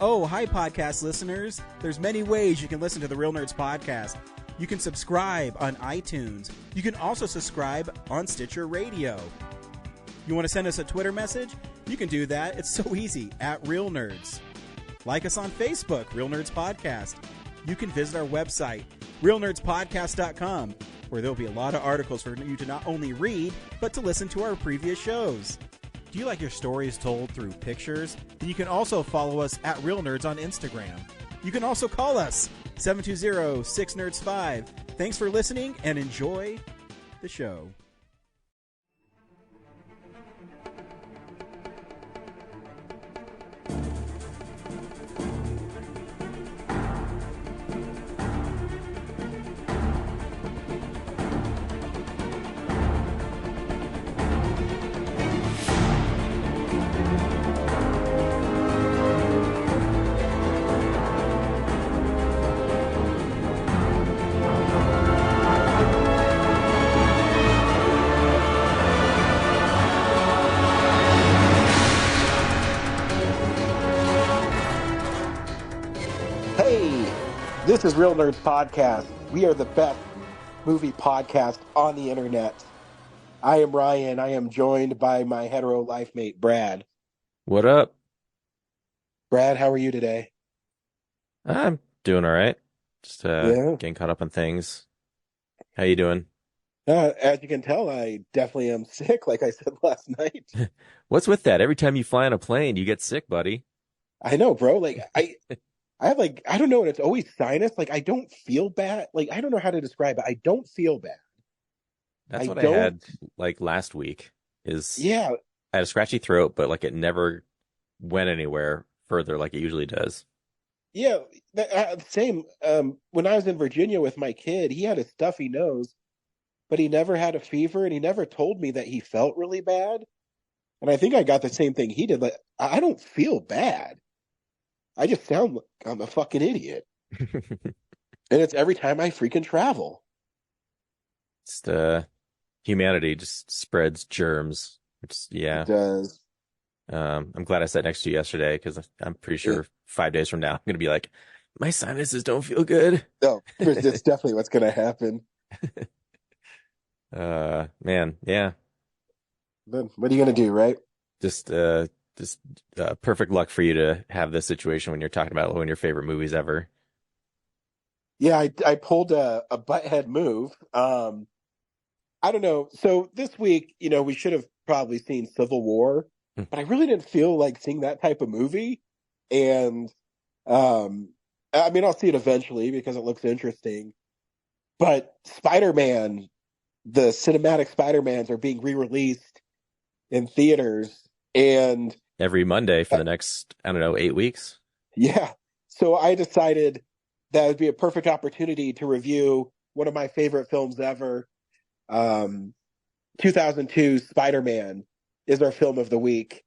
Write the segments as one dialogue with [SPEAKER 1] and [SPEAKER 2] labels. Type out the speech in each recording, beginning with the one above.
[SPEAKER 1] Oh, hi, podcast listeners. There's many ways you can listen to the Real Nerds podcast. You can subscribe on iTunes. You can also subscribe on Stitcher Radio. You want to send us a Twitter message? You can do that. It's so easy, at Real Nerds. Like us on Facebook, Real Nerds Podcast. You can visit our website, realnerdspodcast.com, where there'll be a lot of articles for you to not only read, but to listen to our previous shows. Do you like your stories told through pictures? Then you can also follow us at Real Nerds on Instagram. You can also call us, 720-6nerds5. Thanks for listening and enjoy the show. This is Real Nerds Podcast. We are the best movie podcast on the internet. I am Ryan. I am joined by my hetero life mate, Brad.
[SPEAKER 2] What up?
[SPEAKER 1] Brad, how are you today?
[SPEAKER 2] I'm doing all right. Just getting caught up on things. How you doing?
[SPEAKER 1] As you can tell, I definitely am sick, like I said last night.
[SPEAKER 2] What's with that? Every time you fly on a plane, you get sick, buddy.
[SPEAKER 1] I know, bro. Like, I have I don't know, and it's always sinus. Like, I don't feel bad. Like, I don't know how to describe it. I don't feel bad.
[SPEAKER 2] That's what I had like last week
[SPEAKER 1] yeah.
[SPEAKER 2] I had a scratchy throat, but like it never went anywhere further like it usually does.
[SPEAKER 1] Yeah, same. When I was in Virginia with my kid, he had a stuffy nose, but he never had a fever, and he never told me that he felt really bad. And I think I got the same thing he did. Like, I don't feel bad. I just sound like I'm a fucking idiot. And it's every time I freaking travel.
[SPEAKER 2] It's humanity just spreads germs. Yeah.
[SPEAKER 1] It does.
[SPEAKER 2] I'm glad I sat next to you yesterday because I'm pretty sure 5 days from now I'm going to be like, my sinuses don't feel good.
[SPEAKER 1] No, it's definitely what's going to happen.
[SPEAKER 2] Man, yeah.
[SPEAKER 1] But what are you going to do, right?
[SPEAKER 2] Just perfect luck for you to have this situation when you're talking about one of your favorite movies ever.
[SPEAKER 1] Yeah, I pulled a butthead move. I don't know. So this week, we should have probably seen Civil War, but I really didn't feel like seeing that type of movie. And I mean, I'll see it eventually because it looks interesting. But Spider-Man, the cinematic Spider-Mans are being re-released in theaters. And
[SPEAKER 2] every Monday for the next, 8 weeks.
[SPEAKER 1] Yeah. So I decided that would be a perfect opportunity to review one of my favorite films ever. 2002 Spider-Man is our film of the week.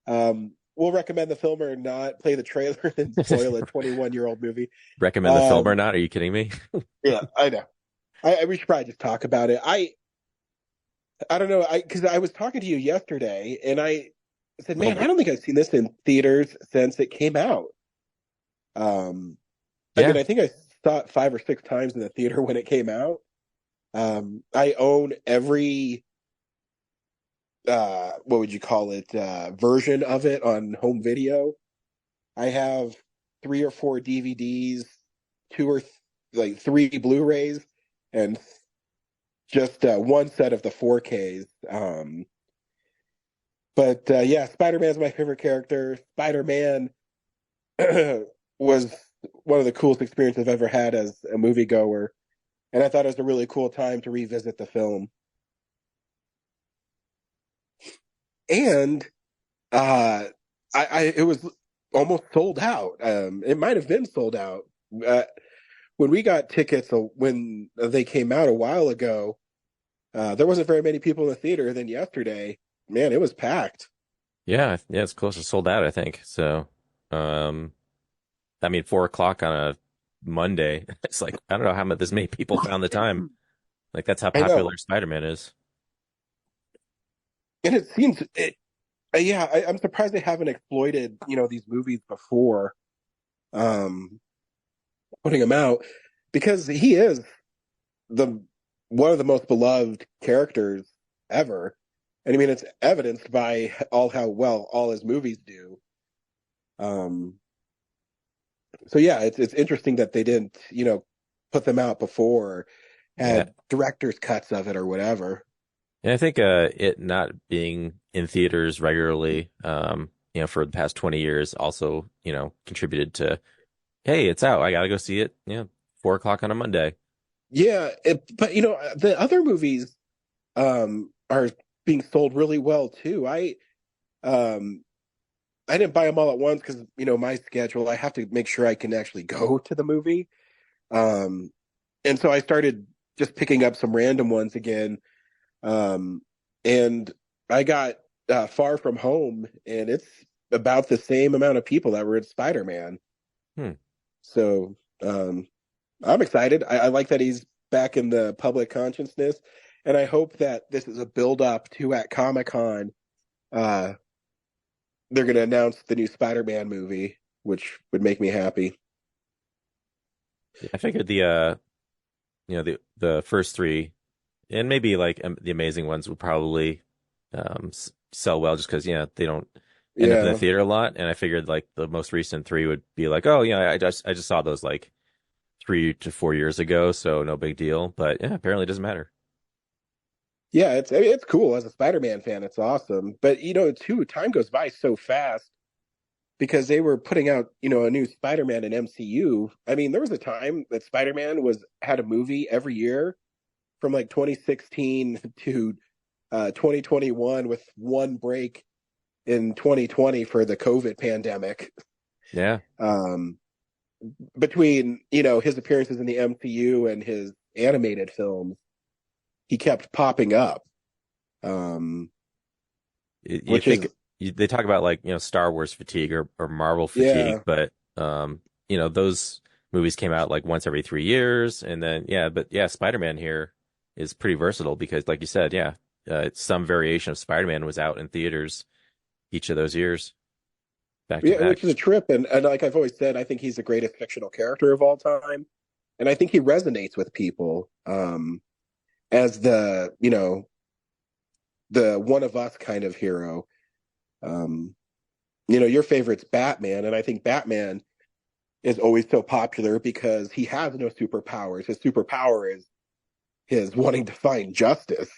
[SPEAKER 1] We'll recommend the film or not, play the trailer and spoil a 21-year-old movie.
[SPEAKER 2] Recommend the film or not? Are you kidding me?
[SPEAKER 1] Yeah, I know. We should probably just talk about it. I don't know, because I was talking to you yesterday, and I said, man, I don't think I've seen this in theaters since it came out. I mean, I think I saw it 5 or 6 times in the theater when it came out. I own every, what would you call it, version of it on home video. I have 3 or 4 DVDs, 3 Blu-rays, and just 1 set of the 4Ks. But yeah, Spider-Man's my favorite character. Spider-Man was one of the coolest experiences I've ever had as a moviegoer. And I thought it was a really cool time to revisit the film. And it was almost sold out. It might have been sold out. When we got tickets, when they came out a while ago, there wasn't very many people in the theater. Then yesterday, man, it was packed.
[SPEAKER 2] Yeah, it's close to sold out, I think. So, I mean, 4:00 on a Monday. It's like, I don't know how this many people found the time. Like, that's how popular Spider-Man is.
[SPEAKER 1] And it seems, I'm surprised they haven't exploited, these movies before.
[SPEAKER 3] putting him out because he is the one of the most beloved characters ever. And I mean, it's evidenced by how well all his movies do. So yeah, it's interesting that they didn't, put them out before,
[SPEAKER 2] Yeah.
[SPEAKER 3] had director's cuts of it or whatever.
[SPEAKER 2] And I think it not being in theaters regularly, for the past 20 years also, contributed to, hey, it's out. I gotta go see it. Yeah, 4 o'clock on a Monday.
[SPEAKER 3] Yeah, but the other movies are being sold really well too. Um I didn't buy them all at once because my schedule. I have to make sure I can actually go to the movie. Um, and so I started just picking up some random ones again. And I got Far From Home, and it's about the same amount of people that were in Spider-Man.
[SPEAKER 2] Hmm.
[SPEAKER 3] So I'm excited. I like that he's back in the public consciousness, and I hope that this is a build-up to at Comic-Con. They're going to announce the new Spider-Man movie, which would make me happy.
[SPEAKER 2] I figured the first three, and maybe like the Amazing Ones would probably sell well just because they don't end up in the theater a lot. And I figured like the most recent three would be like, oh yeah, I just saw those like 3 to 4 years ago, so no big deal. But yeah, apparently it doesn't matter.
[SPEAKER 3] Yeah, it's cool as a Spider-Man fan. It's awesome, but too, time goes by so fast because they were putting out a new Spider-Man in MCU. I mean, there was a time that Spider-Man had a movie every year from like 2016 to 2021 with one break in 2020 for the COVID pandemic.
[SPEAKER 2] Yeah.
[SPEAKER 3] Between his appearances in the MCU and his animated films, he kept popping up.
[SPEAKER 2] They talk about like Star Wars fatigue or Marvel fatigue, but those movies came out like once every 3 years, and then Spider-Man here is pretty versatile because, like you said, some variation of Spider-Man was out in theaters each of those years. Back to back.
[SPEAKER 3] Which is a trip, and like I've always said, I think he's the greatest fictional character of all time, and I think he resonates with people as the one of us kind of hero. Your favorite's Batman, and I think Batman is always so popular because he has no superpowers. His superpower is his wanting to find justice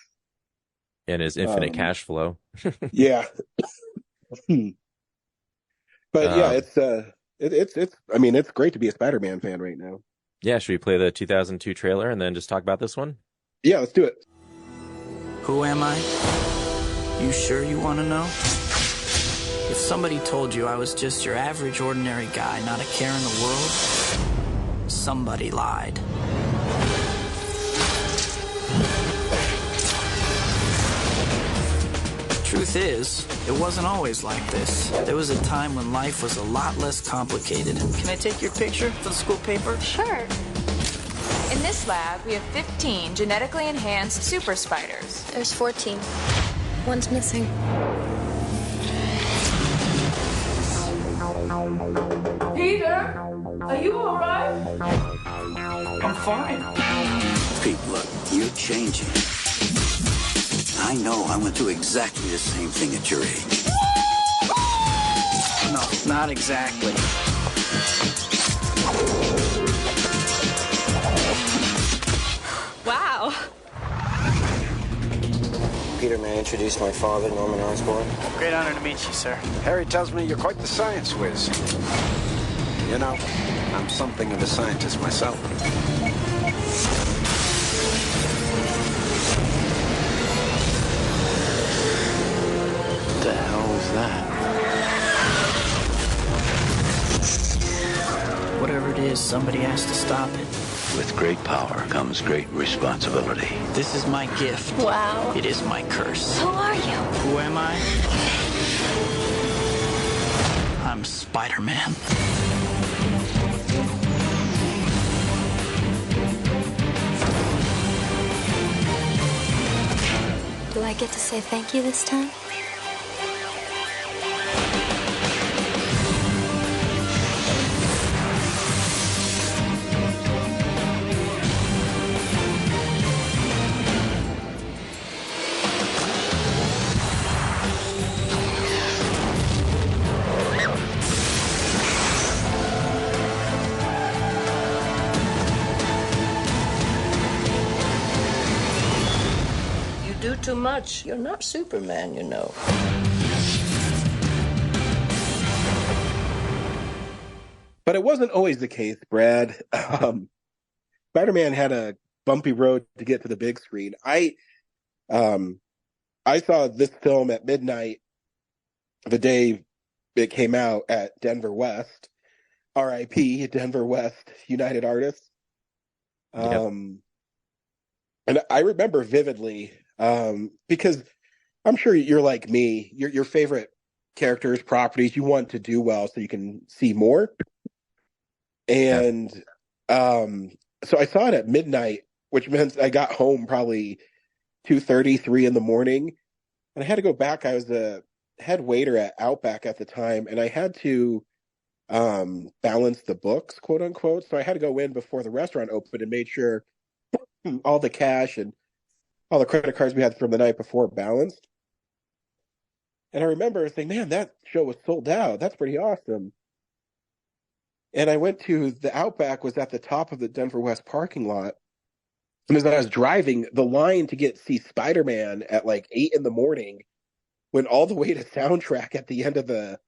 [SPEAKER 2] and his infinite cash flow.
[SPEAKER 3] Yeah. But yeah, it's great to be a Spider-Man fan right now.
[SPEAKER 2] Yeah, should we play the 2002 trailer and then just talk about this one?
[SPEAKER 3] Yeah, let's do it.
[SPEAKER 4] Who am I? You sure you want to know? If somebody told you I was just your average, ordinary guy, not a care in the world, somebody lied. Truth is, it wasn't always like this. There was a time when life was a lot less complicated. Can I take your picture for the school paper?
[SPEAKER 5] Sure. In this lab, we have 15 genetically enhanced super spiders.
[SPEAKER 6] There's 14. One's missing.
[SPEAKER 7] Peter, are you all right?
[SPEAKER 4] I'm fine.
[SPEAKER 8] Pete, look, you're changing. I know I went through exactly the same thing at your age.
[SPEAKER 4] No, not exactly.
[SPEAKER 5] Wow.
[SPEAKER 9] Peter, may I introduce my father, Norman Osborn?
[SPEAKER 4] Great honor to meet you, sir.
[SPEAKER 10] Harry tells me you're quite the science whiz. I'm something of a scientist myself.
[SPEAKER 9] What the hell was that?
[SPEAKER 4] Whatever it is, somebody has to stop it.
[SPEAKER 8] With great power comes great responsibility.
[SPEAKER 4] This is my gift.
[SPEAKER 6] Wow.
[SPEAKER 4] It is my curse.
[SPEAKER 6] Who are you?
[SPEAKER 4] Who am I? I'm Spider-Man.
[SPEAKER 6] Do I get to say thank you this time?
[SPEAKER 11] too much. You're not Superman, you know.
[SPEAKER 3] But it wasn't always the case, Brad. Spider-Man had a bumpy road to get to the big screen. I saw this film at midnight the day it came out at Denver West, RIP, Denver West United Artists. And I remember vividly, because I'm sure you're like me, your favorite characters, properties, you want to do well so you can see more. And so I saw it at midnight, which meant I got home probably 2:30, 3 in the morning. And I had to go back. I was a head waiter at Outback at the time, and I had to balance the books, quote unquote. So I had to go in before the restaurant opened and made sure all the cash and all the credit cards we had from the night before balanced. And I remember saying, man, that show was sold out. That's pretty awesome. And I went to the Outback, was at the top of the Denver West parking lot. And as I was driving, the line to see Spider-Man at like 8 in the morning went all the way to soundtrack at the end of the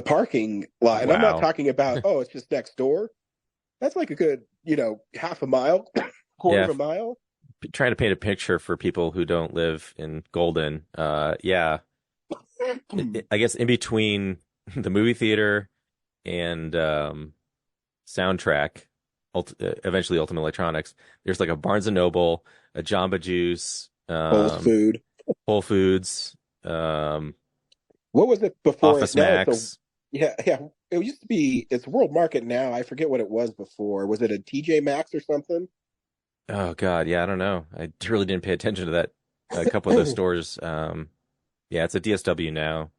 [SPEAKER 3] parking lot. And I'm not talking about, it's just next door. That's like a good, half a mile, quarter of a mile.
[SPEAKER 2] Trying to paint a picture for people who don't live in Golden. I guess in between the movie theater and soundtrack, eventually Ultimate Electronics, there's like a Barnes & Noble, a Jamba Juice, Whole Foods.
[SPEAKER 3] What was it before?
[SPEAKER 2] Office Max.
[SPEAKER 3] Yeah. It used to be, it's World Market now. I forget what it was before. Was it a TJ Maxx or something?
[SPEAKER 2] Oh God, yeah, I don't know. I really didn't pay attention to that. A couple of those stores. It's a DSW now.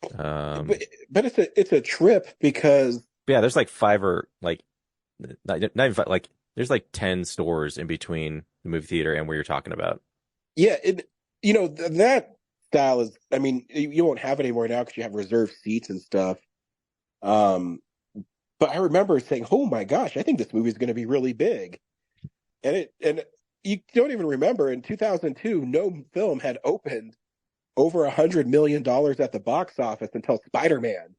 [SPEAKER 3] But it's a trip because
[SPEAKER 2] there's like 5 or like not even 5, like there's like 10 stores in between the movie theater and where you're talking about.
[SPEAKER 3] Yeah, that style is. I mean, you won't have it anymore now because you have reserved seats and stuff. But I remember saying, "Oh my gosh, I think this movie is going to be really big," and you don't even remember in 2002, no film had opened over $100 million at the box office until Spider-Man,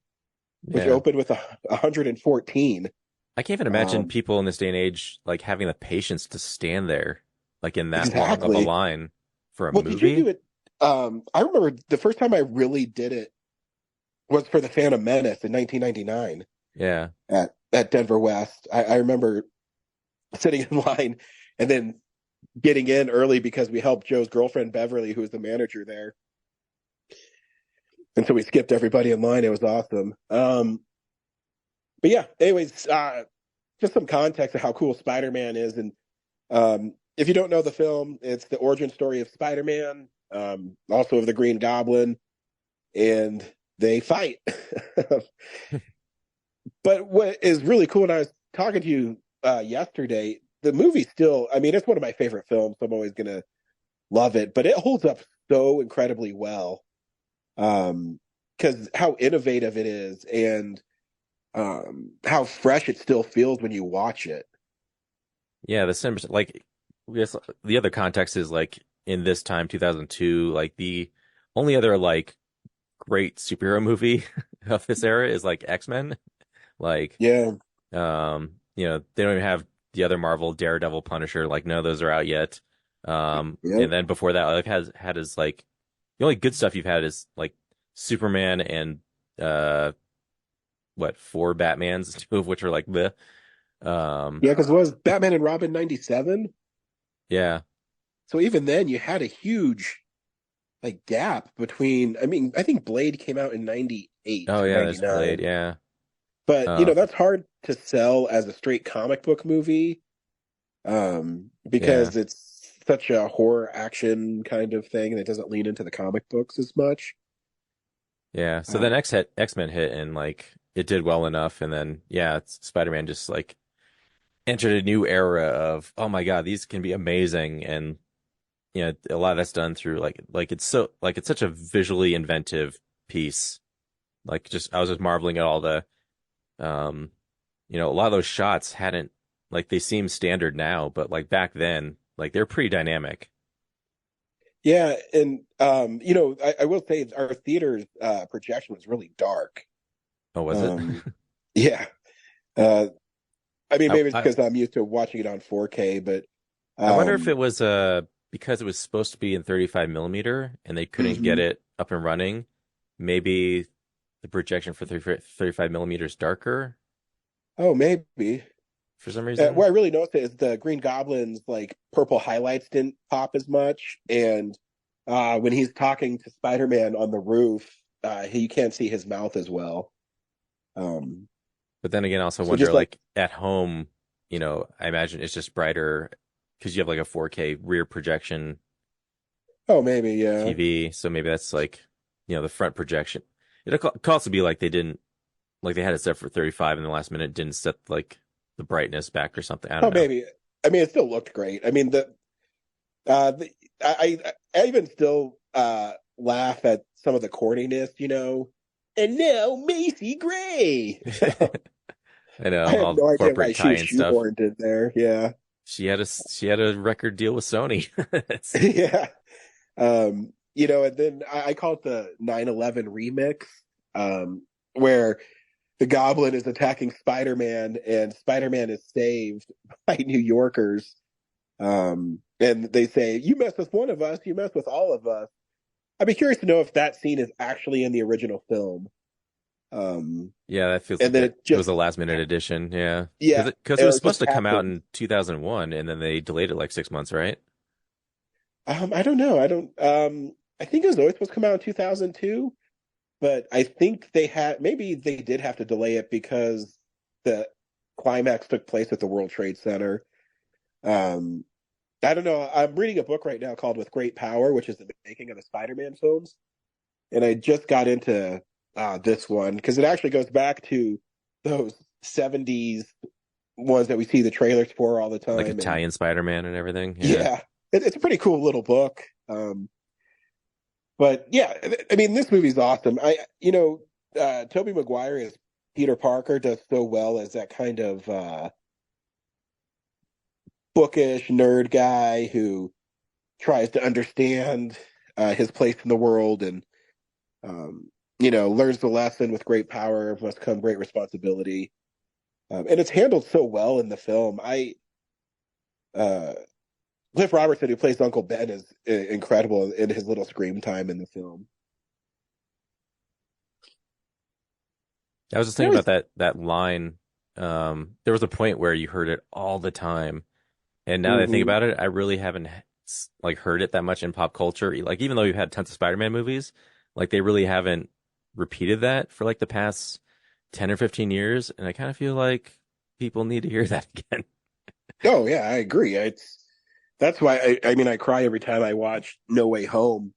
[SPEAKER 3] which opened with 114.
[SPEAKER 2] I can't even imagine people in this day and age like having the patience to stand there like in that long of a line for a movie.
[SPEAKER 3] Did you do it? I remember the first time I really did it was for The Phantom Menace in 1999.
[SPEAKER 2] Yeah,
[SPEAKER 3] at Denver West. I remember sitting in line and then getting in early because we helped Joe's girlfriend Beverly, who was the manager there. And so we skipped everybody in line. It was awesome. But yeah, anyways, just some context of how cool Spider-Man is. And if you don't know the film, it's the origin story of Spider-Man, also of the Green Goblin, and they fight. But what is really cool, and I was talking to you yesterday, the movie still, I mean, it's one of my favorite films, so I'm always going to love it, but it holds up so incredibly well. Because how innovative it is and how fresh it still feels when you watch it.
[SPEAKER 2] Yeah, the other context is like in this time, 2002, like the only other like great superhero movie of this era is like X-Men. Like, they don't even have the other Marvel, Daredevil, Punisher. Like, no, those are out yet. And then before that, like had his like the only good stuff you've had is like Superman and 4 Batmans, 2 of which are like the
[SPEAKER 3] because it was Batman and Robin 97.
[SPEAKER 2] Yeah.
[SPEAKER 3] So even then you had a huge like gap between, I mean, I think Blade came out in 98.
[SPEAKER 2] Oh yeah, there's Blade, yeah.
[SPEAKER 3] But that's hard to sell as a straight comic book movie. Because it's such a horror action kind of thing and it doesn't lean into the comic books as much.
[SPEAKER 2] Yeah. So then X-Men hit and like it did well enough, and then Spider-Man just like entered a new era of, oh my God, these can be amazing. And a lot of that's done through like it's such a visually inventive piece. Like I was just marveling at all the a lot of those shots hadn't, like, they seem standard now, but like back then, like they're pretty dynamic.
[SPEAKER 3] Yeah, and I will say our theater's projection was really dark.
[SPEAKER 2] Oh, was it?
[SPEAKER 3] Yeah. I mean, maybe it's
[SPEAKER 2] I
[SPEAKER 3] because I'm used to watching it on 4K, but
[SPEAKER 2] I wonder if it was because it was supposed to be in 35 millimeter and they couldn't get
[SPEAKER 3] mhm.
[SPEAKER 2] it up and running. Maybe the projection for 35 millimeters darker
[SPEAKER 3] Oh, maybe.
[SPEAKER 2] for some reason.
[SPEAKER 3] What I really noticed is the Green Goblin's like purple highlights didn't pop as much, and when he's talking to Spider-Man on the roof, you can't see his mouth as well. Um,
[SPEAKER 2] But then again, I also
[SPEAKER 3] so
[SPEAKER 2] wonder,
[SPEAKER 3] just like,
[SPEAKER 2] like at home, I imagine it's just brighter because you have like a 4K rear projection
[SPEAKER 3] oh, maybe, yeah.
[SPEAKER 2] TV. So maybe that's like, the front projection. It could also be like they didn't, like they had it set for 35 in the last minute, didn't set like the brightness back or something. I
[SPEAKER 3] Oh,
[SPEAKER 2] don't know.
[SPEAKER 3] maybe. I mean, it still looked great. I mean, I even still laugh at some of the corniness. And now Macy Gray.
[SPEAKER 2] I know,
[SPEAKER 3] I have
[SPEAKER 2] all
[SPEAKER 3] no idea why
[SPEAKER 2] corporate
[SPEAKER 3] she was
[SPEAKER 2] tie-in stuff.
[SPEAKER 3] shoehorned in there. Yeah.
[SPEAKER 2] She had a record deal with Sony.
[SPEAKER 3] Yeah. And then I call it the 9/11 remix, where the Goblin is attacking Spider-Man and Spider-Man is saved by New Yorkers. And they say, "You mess with one of us, you mess with all of us." I'd be curious to know if that scene is actually in the original film.
[SPEAKER 2] Yeah, that feels
[SPEAKER 3] And
[SPEAKER 2] like
[SPEAKER 3] then
[SPEAKER 2] it was a last minute addition. Yeah,
[SPEAKER 3] yeah,
[SPEAKER 2] because it was
[SPEAKER 3] just
[SPEAKER 2] supposed to come out
[SPEAKER 3] happened.
[SPEAKER 2] in 2001, and then they delayed it like 6 months, right?
[SPEAKER 3] I don't know. I think it was always supposed to come out in 2002, but I think maybe they did have to delay it because the climax took place at the World Trade Center. Um, I don't know. I'm reading a book right now called With Great Power, which is the making of the Spider-Man films. And I just got into this one because it actually goes back to those 70s ones that we see the trailers for all the
[SPEAKER 2] Like
[SPEAKER 3] time.
[SPEAKER 2] Italian Spider-Man and everything.
[SPEAKER 3] Yeah, it's a pretty cool little book. But yeah, I mean, this movie's awesome. Tobey Maguire as Peter Parker does so well as that kind of bookish nerd guy who tries to understand his place in the world and learns the lesson with great power must come great responsibility. And it's handled so well in the film. Uh, Cliff Robertson, who plays Uncle Ben, is incredible in his little screen time in the film.
[SPEAKER 2] I was just thinking about that line. There was a point where you heard it all the time, and now that I think about it, I really haven't like heard it that much in pop culture. Like even though we've had tons of Spider-Man movies, like they really haven't repeated that for like the past 10 or 15 years, and I kind of feel like people need to hear that again.
[SPEAKER 3] Oh yeah, I agree. That's why I cry every time I watch No Way Home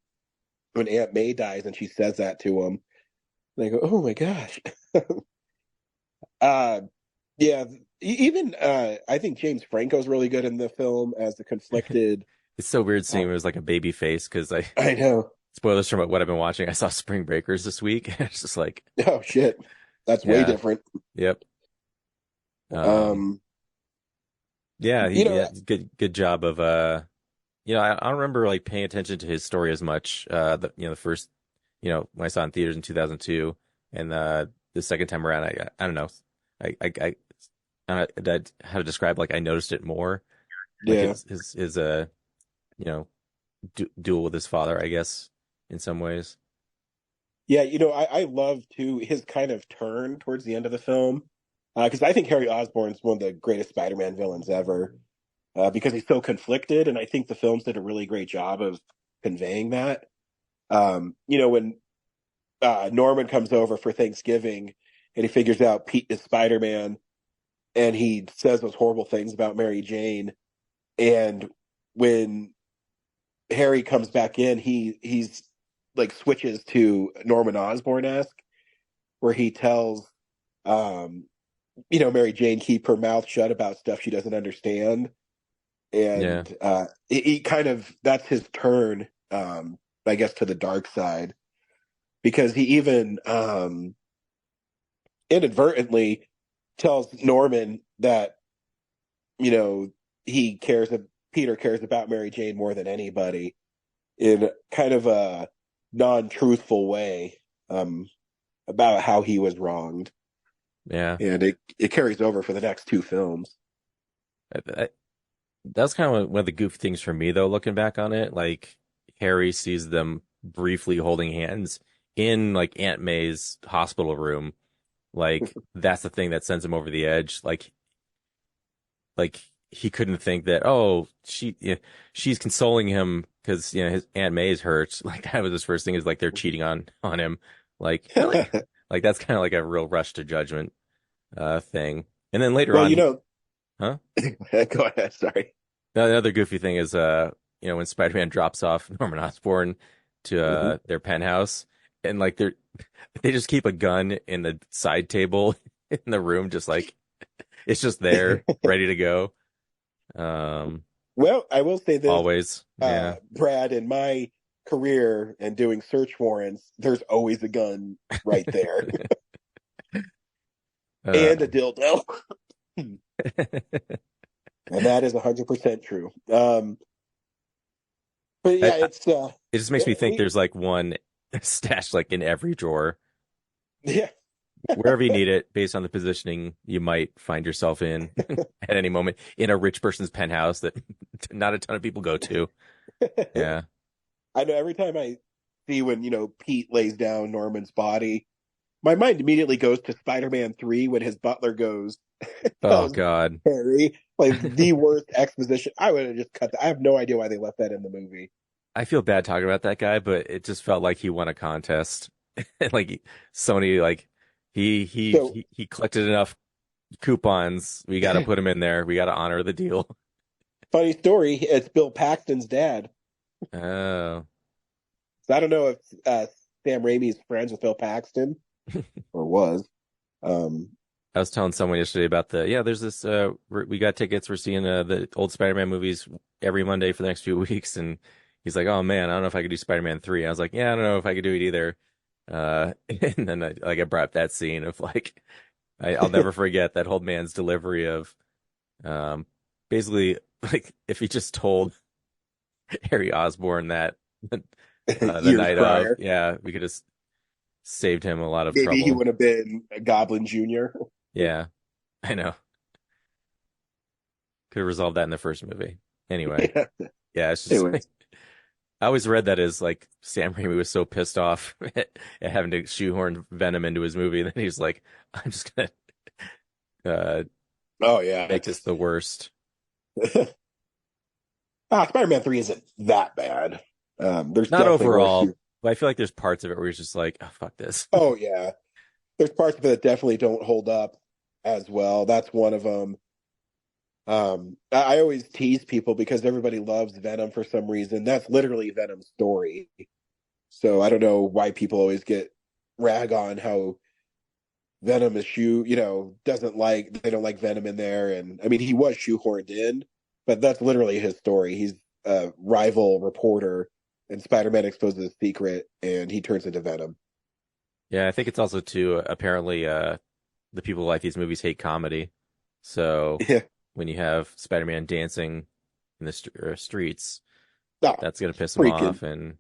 [SPEAKER 3] when Aunt May dies and she says that to him. And I go, oh my gosh. Yeah, even I think James Franco's really good in the film as the conflicted.
[SPEAKER 2] It's so weird seeing him as like a baby face because
[SPEAKER 3] I know.
[SPEAKER 2] Spoilers from what I've been watching. I saw Spring Breakers this week. It's just like,
[SPEAKER 3] oh shit, that's way different.
[SPEAKER 2] Yep. Yeah, good job of I don't remember like paying attention to his story as much. The first, when I saw it in theaters in 2002, and the second time around, I don't know, I don't know how to describe. Like I noticed it more. Like
[SPEAKER 3] Yeah.
[SPEAKER 2] his duel with his father, I guess, in some ways.
[SPEAKER 3] Yeah, I love too his kind of turn towards the end of the film. Because I think Harry Osborn's one of the greatest Spider-Man villains ever. Because he's so conflicted, and I think the films did a really great job of conveying that. When Norman comes over for Thanksgiving and he figures out Pete is Spider-Man, and he says those horrible things about Mary Jane, and when Harry comes back in, he's like switches to Norman Osborn-esque, where he tells Mary Jane keep her mouth shut about stuff she doesn't understand. And he kind of, that's his turn, I guess, to the dark side, because he even inadvertently tells Norman that, Peter cares about Mary Jane more than anybody. in kind of a non-truthful way about how he was wronged.
[SPEAKER 2] Yeah.
[SPEAKER 3] And it carries over for the next two films.
[SPEAKER 2] That's kind of one of the goofy things for me, though, looking back on it. Like, Harry sees them briefly holding hands in, like, Aunt May's hospital room. Like, that's the thing that sends him over the edge. Like he couldn't think that, oh, she's consoling him because, his Aunt May's hurt. Like, that was his first thing, is like they're cheating on him. Like, like that's kind of like a real rush to judgment thing. And then later on, huh?
[SPEAKER 3] Go ahead. Sorry.
[SPEAKER 2] Another goofy thing is, when Spider-Man drops off Norman Osborn to their penthouse, and like they just keep a gun in the side table in the room, just like it's just there, ready to go.
[SPEAKER 3] Well, I will say this
[SPEAKER 2] always,
[SPEAKER 3] Brad, in my career and doing search warrants, there's always a gun right there, and a dildo. And that is 100% true. But yeah, it
[SPEAKER 2] just makes me think there's like one stashed like in every drawer.
[SPEAKER 3] Yeah.
[SPEAKER 2] Wherever you need it, based on the positioning you might find yourself in at any moment, in a rich person's penthouse that not a ton of people go to. Yeah.
[SPEAKER 3] I know every time I see when, Pete lays down Norman's body, my mind immediately goes to Spider-Man 3 when his butler goes,
[SPEAKER 2] oh, God.
[SPEAKER 3] Harry, like the worst exposition. I would have just cut that. I have no idea why they left that in the movie.
[SPEAKER 2] I feel bad talking about that guy, but it just felt like he won a contest. Like Sony, like he collected enough coupons. We got to put him in there. We got to honor the deal.
[SPEAKER 3] Funny story. It's Bill Paxton's dad.
[SPEAKER 2] Oh.
[SPEAKER 3] So I don't know if Sam Raimi's friends with Bill Paxton or was.
[SPEAKER 2] I was telling someone yesterday about there's this, we got tickets. We're seeing the old Spider-Man movies every Monday for the next few weeks. And he's like, oh man, I don't know if I could do Spider-Man 3. I was like, yeah, I don't know if I could do it either. And then I brought up that scene of like, I'll never forget that old man's delivery of, basically like if he just told Harry Osborn that the night
[SPEAKER 3] prior.
[SPEAKER 2] of, we could have saved him a lot of
[SPEAKER 3] Maybe
[SPEAKER 2] trouble.
[SPEAKER 3] He would have been a Goblin Jr.
[SPEAKER 2] Yeah, I know. Could have resolved that in the first movie. Anyway, it's just like, I always read that as like Sam Raimi was so pissed off at having to shoehorn Venom into his movie that he's like, I'm just gonna make this the worst.
[SPEAKER 3] Spider-Man 3 isn't that bad. There's
[SPEAKER 2] not overall, but I feel like there's parts of it where he's just like, oh, fuck this.
[SPEAKER 3] Oh yeah, there's parts of it that definitely don't hold up as well. That's one of them. I always tease people because everybody loves Venom for some reason. That's literally Venom's story. So I don't know why people always get rag on how Venom is they don't like Venom in there. And I mean, he was shoehorned in, but that's literally his story. He's a rival reporter and Spider-Man exposes his secret and he turns into Venom.
[SPEAKER 2] Yeah, I think it's also too, apparently, the people who like these movies hate comedy. So when you have Spider-Man dancing in the streets, that's going to piss him off. And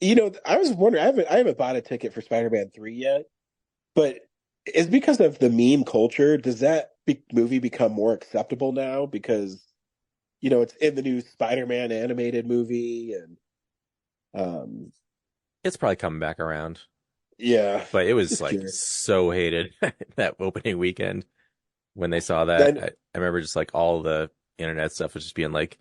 [SPEAKER 3] I was wondering, I haven't bought a ticket for Spider-Man 3 yet, but it's because of the meme culture. Does that movie become more acceptable now? Because, it's in the new Spider-Man animated movie and
[SPEAKER 2] it's probably coming back around.
[SPEAKER 3] Yeah.
[SPEAKER 2] But it was like so hated that opening weekend when they saw that. I remember just like all the internet stuff was just being like,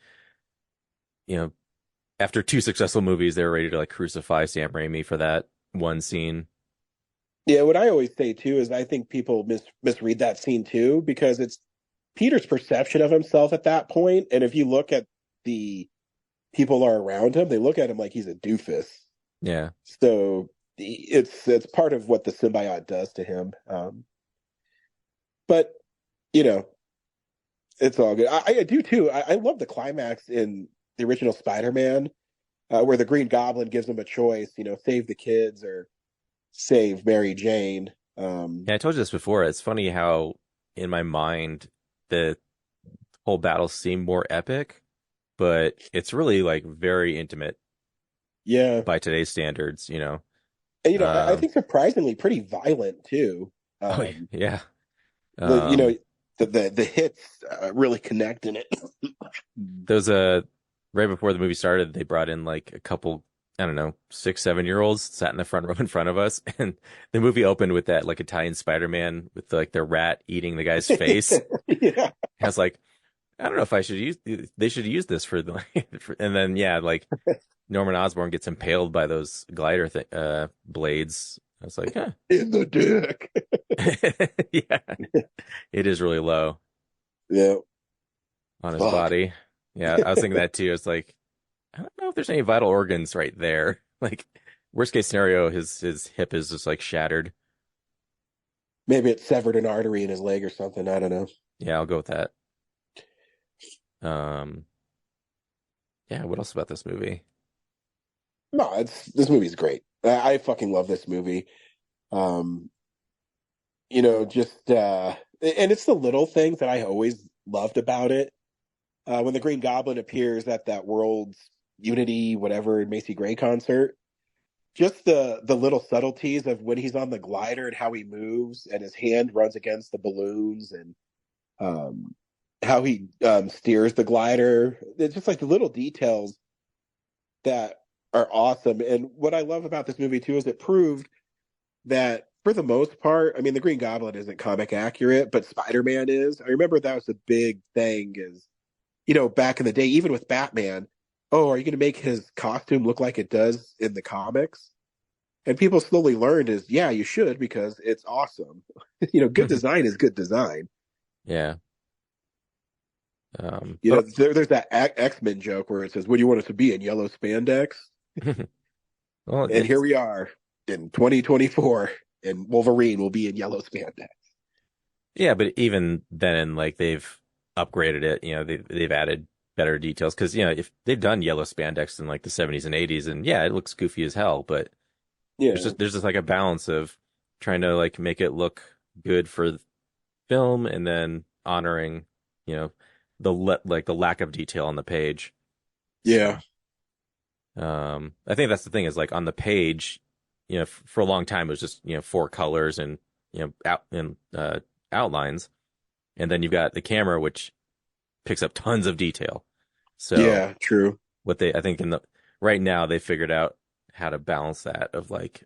[SPEAKER 2] after 2 successful movies, they were ready to like crucify Sam Raimi for that one scene.
[SPEAKER 3] Yeah, what I always say too is I think people misread that scene too, because it's Peter's perception of himself at that point. And if you look at the people are around him, they look at him like he's a doofus.
[SPEAKER 2] Yeah.
[SPEAKER 3] So it's part of what the symbiote does to him. But it's all good. I do too. I love the climax in the original Spider-Man, where the Green Goblin gives him a choice, save the kids or save Mary Jane.
[SPEAKER 2] Yeah, I told you this before. It's funny how in my mind the whole battle seemed more epic, but it's really like very intimate.
[SPEAKER 3] Yeah.
[SPEAKER 2] by today's standards, you know.
[SPEAKER 3] And, you know, I think surprisingly pretty violent too.
[SPEAKER 2] Yeah.
[SPEAKER 3] You know, the hits really connect in it.
[SPEAKER 2] Those right before the movie started, they brought in like a couple, I don't know, 6-7-year-olds sat in the front row in front of us, and the movie opened with that like Italian Spider-Man with like the rat eating the guy's face.
[SPEAKER 3] Yeah.
[SPEAKER 2] I was like, I don't know if they should use this for the, and then yeah, like Norman Osborn gets impaled by those glider blades. I was like, huh.
[SPEAKER 3] In the dick.
[SPEAKER 2] Yeah, it is really low.
[SPEAKER 3] Yeah.
[SPEAKER 2] On his body. Yeah, I was thinking that too. It's like, I don't know if there's any vital organs right there. Like, worst case scenario, his hip is just like shattered.
[SPEAKER 3] Maybe it severed an artery in his leg or something. I don't know.
[SPEAKER 2] Yeah, I'll go with that. Yeah, what else about this movie?
[SPEAKER 3] No, this movie's great. I fucking love this movie. You know, just and it's the little things that I always loved about it. When the Green Goblin appears at that World's Unity, whatever, Macy Gray concert, just the little subtleties of when he's on the glider and how he moves and his hand runs against the balloons and how he steers the glider. It's just like the little details that are awesome. And what I love about this movie too is it proved that for the most part, I mean, the Green Goblin isn't comic accurate, but Spider-Man is. I remember that was a big thing is, you know, back in the day, even with Batman, oh, are you going to make his costume look like it does in the comics? And people slowly learned is, yeah, you should, because it's awesome. You know, good design is good design.
[SPEAKER 2] Yeah.
[SPEAKER 3] You know, there's that X-Men joke where it says, what do you want us to be in yellow spandex?
[SPEAKER 2] Well,
[SPEAKER 3] and here we are in 2024, and Wolverine will be in yellow spandex.
[SPEAKER 2] Yeah, but even then, like they've upgraded it. You know, they've added better details because you know if they've done yellow spandex in like the 70s and 80s, and yeah, it looks goofy as hell. But
[SPEAKER 3] yeah,
[SPEAKER 2] there's just like a balance of trying to like make it look good for film and then honoring, you know, the lack of detail on the page.
[SPEAKER 3] Yeah.
[SPEAKER 2] I think that's the thing is like on the page, you know, for a long time it was just, you know, 4 colors and, you know, outlines. And then you've got the camera, which picks up tons of detail. So
[SPEAKER 3] yeah, true.
[SPEAKER 2] I think right now they figured out how to balance that of like,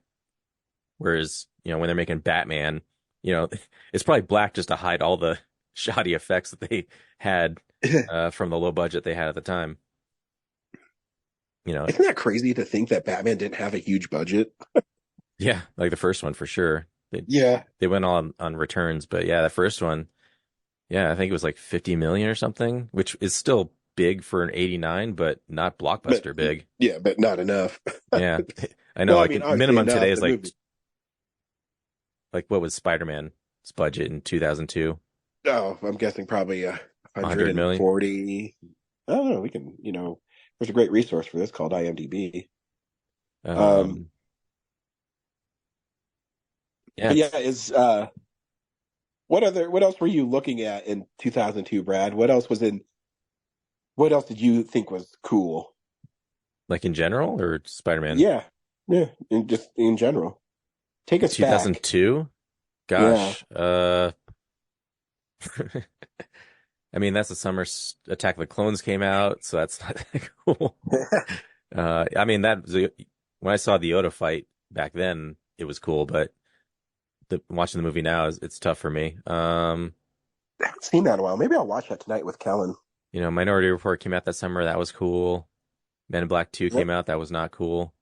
[SPEAKER 2] whereas, you know, when they're making Batman, you know, it's probably black just to hide all the shoddy effects that they had from the low budget they had at the time. You know,
[SPEAKER 3] isn't that crazy to think that Batman didn't have a huge budget?
[SPEAKER 2] Yeah, like the first one for sure.
[SPEAKER 3] They
[SPEAKER 2] went on returns, but yeah, the first one, yeah, I think it was like 50 million or something, which is still big for an 89, but not blockbuster big.
[SPEAKER 3] Yeah, but not enough.
[SPEAKER 2] Yeah, I know.
[SPEAKER 3] Well,
[SPEAKER 2] like minimum today is like what was Spider-Man's budget in 2002?
[SPEAKER 3] Oh, I'm guessing probably
[SPEAKER 2] 100 million.
[SPEAKER 3] 140. I don't know. We can, you know, there's a great resource for this called IMDb.
[SPEAKER 2] Yeah,
[SPEAKER 3] yeah. Is what else were you looking at in 2002, Brad? What else did you think was cool?
[SPEAKER 2] Like in general or Spider-Man?
[SPEAKER 3] Yeah, just in general. Take us
[SPEAKER 2] 2002. Gosh, I mean, that's the summer Attack of the Clones came out, so that's not that cool. I mean, when I saw the Yoda fight back then, it was cool, but watching the movie now it's tough for me.
[SPEAKER 3] I haven't seen that in a while. Maybe I'll watch that tonight with Kellen.
[SPEAKER 2] You know, Minority Report came out that summer. That was cool. Men in Black 2 came out. That was not cool.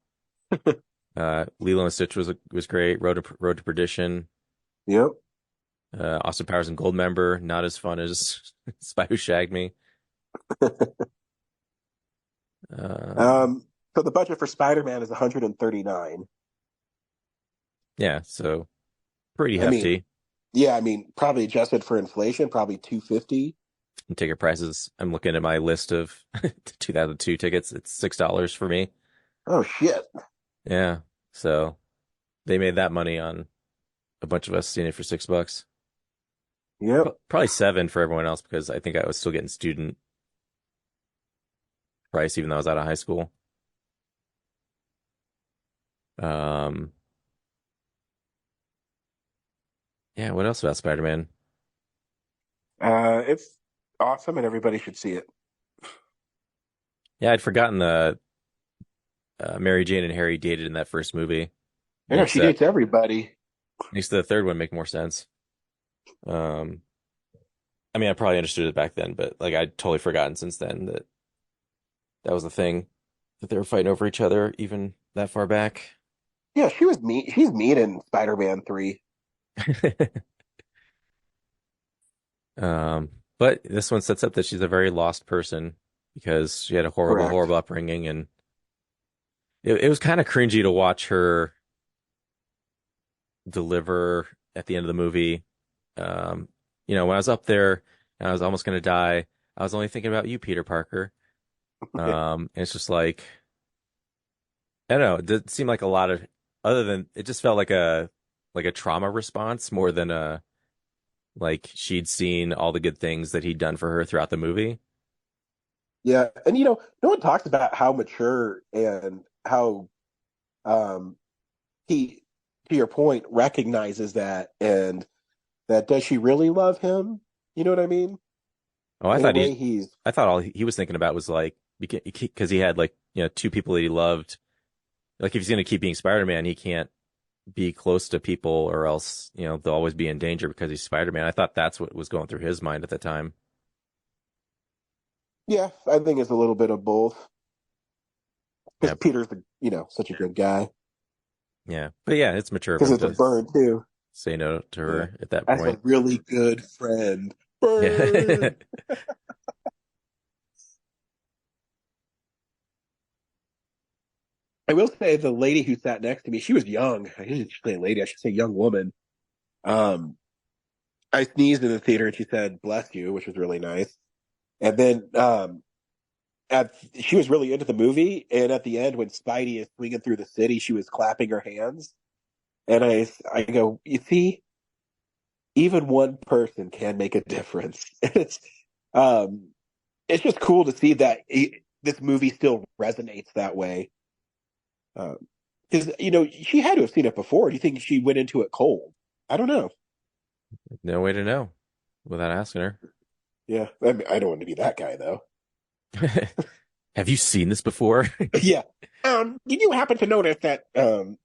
[SPEAKER 2] Lilo and Stitch was great. Road to Perdition.
[SPEAKER 3] Yep.
[SPEAKER 2] Austin Powers and Goldmember, not as fun as Spy Who Shagged Me.
[SPEAKER 3] So the budget for Spider-Man is 139.
[SPEAKER 2] Yeah, so pretty hefty.
[SPEAKER 3] I mean, probably adjusted for inflation, probably 250.
[SPEAKER 2] And ticket prices, I'm looking at my list of 2002 tickets. It's $6 for me.
[SPEAKER 3] Oh shit.
[SPEAKER 2] Yeah, so they made that money on a bunch of us seeing it for $6.
[SPEAKER 3] Yeah,
[SPEAKER 2] probably $7 for everyone else because I think I was still getting student price even though I was out of high school. Um, yeah, what else about Spider-Man?
[SPEAKER 3] It's awesome, and everybody should see it.
[SPEAKER 2] Yeah, I'd forgotten the Mary Jane and Harry dated in that first movie.
[SPEAKER 3] I know she dates everybody.
[SPEAKER 2] Makes the third one make more sense. I mean, I probably understood it back then, but like I'd totally forgotten since then that that was the thing, that they were fighting over each other even that far back.
[SPEAKER 3] Yeah, she was mean. She's mean in Spider-Man 3.
[SPEAKER 2] But this one sets up that she's a very lost person because she had a horrible,
[SPEAKER 3] Correct.
[SPEAKER 2] horrible upbringing, and it was kind of cringy to watch her deliver at the end of the movie. When I was up there and I was almost going to die, I was only thinking about you, Peter Parker. And it's just like, I don't know, it did seem like a lot of, other than, it just felt like a trauma response more than like she'd seen all the good things that he'd done for her throughout the movie.
[SPEAKER 3] Yeah, and no one talks about how mature and how he, to your point, recognizes that, and that does she really love him? You know what I mean?
[SPEAKER 2] Oh,
[SPEAKER 3] In a way, he's
[SPEAKER 2] I thought all he was thinking about was like, because he had like, two people that he loved. Like if he's going to keep being Spider-Man, he can't be close to people or else, they'll always be in danger because he's Spider-Man. I thought that's what was going through his mind at the time.
[SPEAKER 3] yeah, I think it's a little bit of both. Because
[SPEAKER 2] Yeah.
[SPEAKER 3] Peter's such a good guy.
[SPEAKER 2] Yeah. But yeah, it's mature of
[SPEAKER 3] Because
[SPEAKER 2] him
[SPEAKER 3] it's a
[SPEAKER 2] to
[SPEAKER 3] burn too.
[SPEAKER 2] say no to her at that
[SPEAKER 3] As a
[SPEAKER 2] point.
[SPEAKER 3] really good friend.
[SPEAKER 2] Yeah.
[SPEAKER 3] Burn. I will say the lady who sat next to me, she was young. I didn't say lady, I should say young woman. I sneezed in the theater and she said, "Bless you," which was really nice. And then she was really into the movie. And at the end, when Spidey is swinging through the city, she was clapping her hands. And I go, you see, even one person can make a difference. It's just cool to see that this movie still resonates that way. Because she had to have seen it before. Do you think she went into it cold? I don't know.
[SPEAKER 2] No way to know without asking her.
[SPEAKER 3] Yeah, I mean, I don't want to be that guy though.
[SPEAKER 2] Have you seen this before?
[SPEAKER 3] Yeah. Did you happen to notice that? But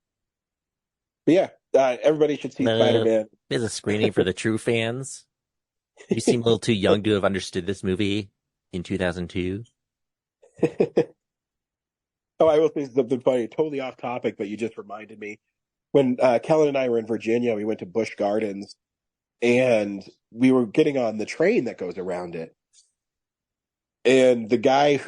[SPEAKER 3] yeah, everybody should see Spider-Man.
[SPEAKER 2] There's a screening for the true fans. You seem a little too young to have understood this movie in 2002.
[SPEAKER 3] Oh, I will say something funny, totally off topic, but you just reminded me. When Kellen and I were in Virginia, we went to Busch Gardens, and we were getting on the train that goes around it. And the guy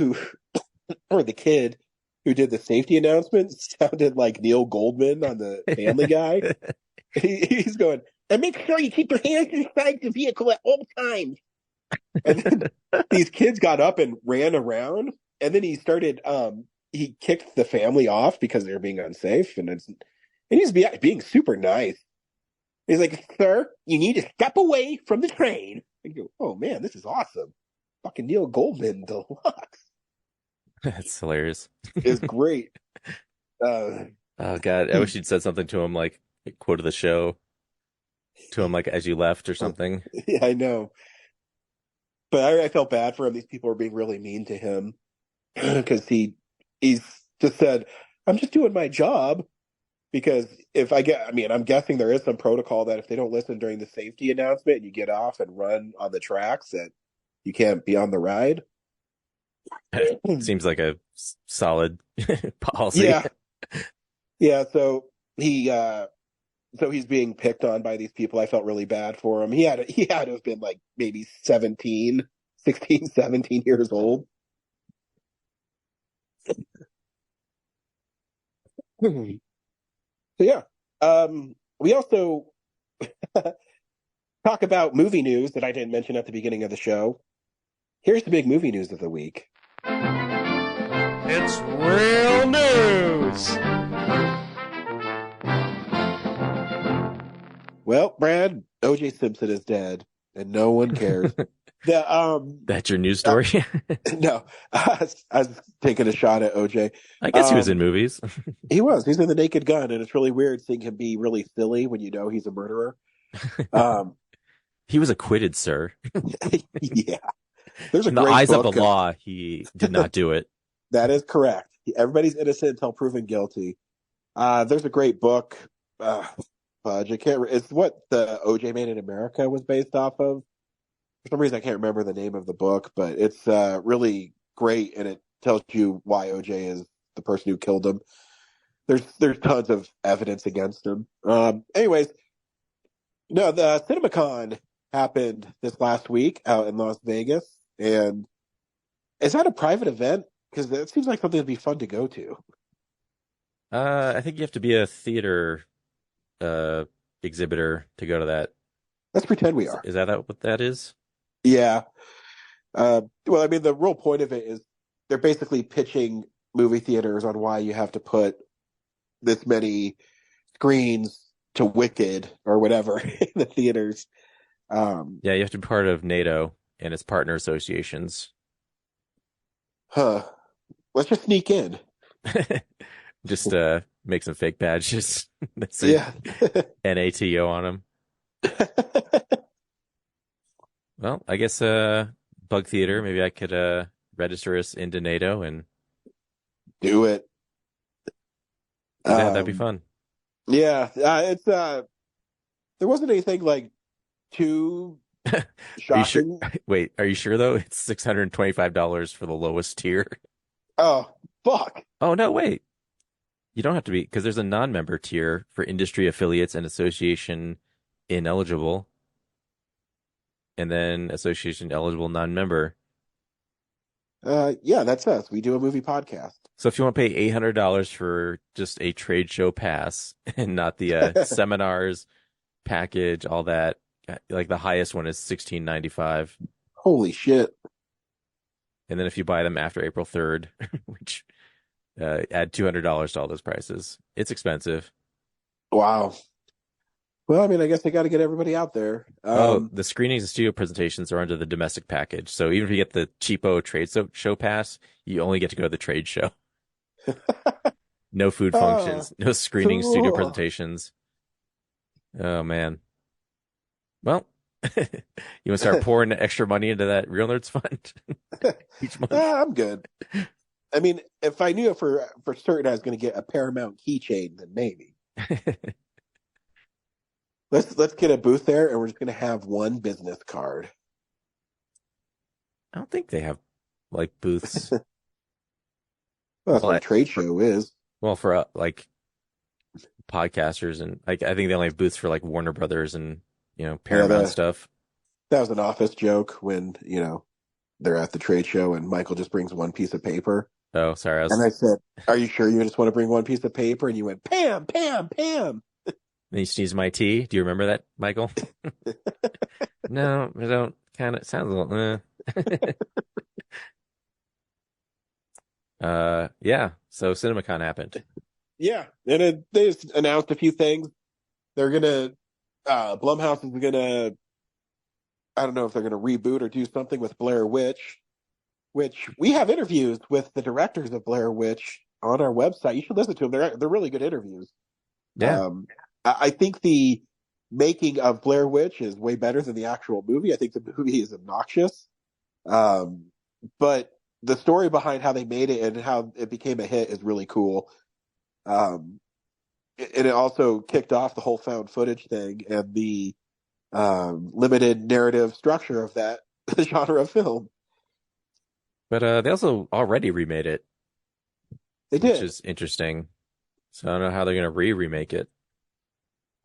[SPEAKER 3] or the kid who did the safety announcement sounded like Neil Goldman on the Family Guy. He's going, and make sure you keep your hands inside the vehicle at all times. And then these kids got up and ran around, and then he started, he kicked the family off because they were being unsafe, and he's being super nice. He's like, "Sir, you need to step away from the train." I go, "Oh man, this is awesome. Fucking Neil Goldman deluxe."
[SPEAKER 2] That's hilarious.
[SPEAKER 3] It's great.
[SPEAKER 2] Oh God, I wish you'd said something to him, like quote of the show to him, like as you left or something.
[SPEAKER 3] Yeah, I know. But I felt bad for him. These people were being really mean to him because he's just said, "I'm just doing my job." Because I'm guessing there is some protocol that if they don't listen during the safety announcement and you get off and run on the tracks, that you can't be on the ride.
[SPEAKER 2] Seems like a solid policy.
[SPEAKER 3] Yeah. Yeah. So he's being picked on by these people. I felt really bad for him. He had to have been like maybe 16, 17 years old. So yeah, we also talk about movie news that I didn't mention at the beginning of the show. Here's the big movie news of the week.
[SPEAKER 12] It's real news.
[SPEAKER 3] Well, Brad, O.J. Simpson is dead, and no one cares.
[SPEAKER 2] That's your news story?
[SPEAKER 3] No, I was taking a shot at OJ.
[SPEAKER 2] I guess he was in movies.
[SPEAKER 3] He was. He's in The Naked Gun, and it's really weird seeing him be really silly when you know he's a murderer.
[SPEAKER 2] He was acquitted, sir.
[SPEAKER 3] Yeah. There's a
[SPEAKER 2] In the
[SPEAKER 3] great
[SPEAKER 2] eyes of
[SPEAKER 3] book
[SPEAKER 2] the law, he did not do it.
[SPEAKER 3] That is correct. Everybody's innocent until proven guilty. There's a great book. Fudge, it's what the OJ Made in America was based off of. For some reason, I can't remember the name of the book, but it's really great, and it tells you why OJ is the person who killed him. There's tons of evidence against him. Anyways, no, the CinemaCon happened this last week out in Las Vegas, and is that a private event? Because that seems like something that'd be fun to go to.
[SPEAKER 2] I think you have to be a theater exhibitor to go to that.
[SPEAKER 3] Let's pretend we are.
[SPEAKER 2] Is that what that is?
[SPEAKER 3] Yeah. Well, I mean, the real point of it is they're basically pitching movie theaters on why you have to put this many screens to Wicked or whatever in the theaters.
[SPEAKER 2] Yeah, you have to be part of NATO and its partner associations.
[SPEAKER 3] Huh. Let's just sneak in.
[SPEAKER 2] Just make some fake badges that say NATO on them. Well, I guess Bug Theater, maybe I could register us into NATO and
[SPEAKER 3] do it.
[SPEAKER 2] Yeah, that'd be fun.
[SPEAKER 3] Yeah, it's there wasn't anything like too shocking.
[SPEAKER 2] Wait, are you sure though? It's $625 for the lowest tier.
[SPEAKER 3] Oh, fuck.
[SPEAKER 2] Oh, no, wait. You don't have to be, because there's a non-member tier for industry affiliates and association ineligible. And then association eligible non-member.
[SPEAKER 3] Yeah, that's us. We do a movie podcast.
[SPEAKER 2] So if you want to pay $800 for just a trade show pass and not the seminars package, all that, like the highest one is $16.95.
[SPEAKER 3] Holy shit.
[SPEAKER 2] And then if you buy them after April 3rd, which add $200 to all those prices, it's expensive.
[SPEAKER 3] Wow. Well, I mean, I guess they got to get everybody out there.
[SPEAKER 2] The screenings and studio presentations are under the domestic package. So even if you get the cheapo trade show pass, you only get to go to the trade show. No food functions, no screening, studio presentations. Oh, man. Well, you want to start pouring extra money into that Real Nerds Fund each month?
[SPEAKER 3] I'm good. I mean, if I knew for certain I was going to get a Paramount keychain, then maybe. Let's get a booth there, and we're just going to have one business card.
[SPEAKER 2] I don't think they have like booths.
[SPEAKER 3] Well, that's what a trade show is.
[SPEAKER 2] Well, for like podcasters, and like I think they only have booths for like Warner Brothers and Paramount stuff.
[SPEAKER 3] That was an office joke when they're at the trade show and Michael just brings one piece of paper.
[SPEAKER 2] Oh, sorry.
[SPEAKER 3] And I said, "Are you sure you just want to bring one piece of paper?" And you went, "Pam, Pam, Pam."
[SPEAKER 2] And you sneezed my tea. Do you remember that, Michael? No, I don't. Kind of sounds a little. Yeah. So CinemaCon happened.
[SPEAKER 3] Yeah, and they just announced a few things. They're gonna Blumhouse is gonna. I don't know if they're gonna reboot or do something with Blair Witch, which we have interviews with the directors of Blair Witch on our website. You should listen to them. They're really good interviews.
[SPEAKER 2] Yeah.
[SPEAKER 3] I think the making of Blair Witch is way better than the actual movie. I think the movie is obnoxious. But the story behind how they made it and how it became a hit is really cool. And it also kicked off the whole found footage thing and the limited narrative structure of that genre of film.
[SPEAKER 2] But they also already remade it.
[SPEAKER 3] They did.
[SPEAKER 2] Which is interesting. So I don't know how they're going to remake it.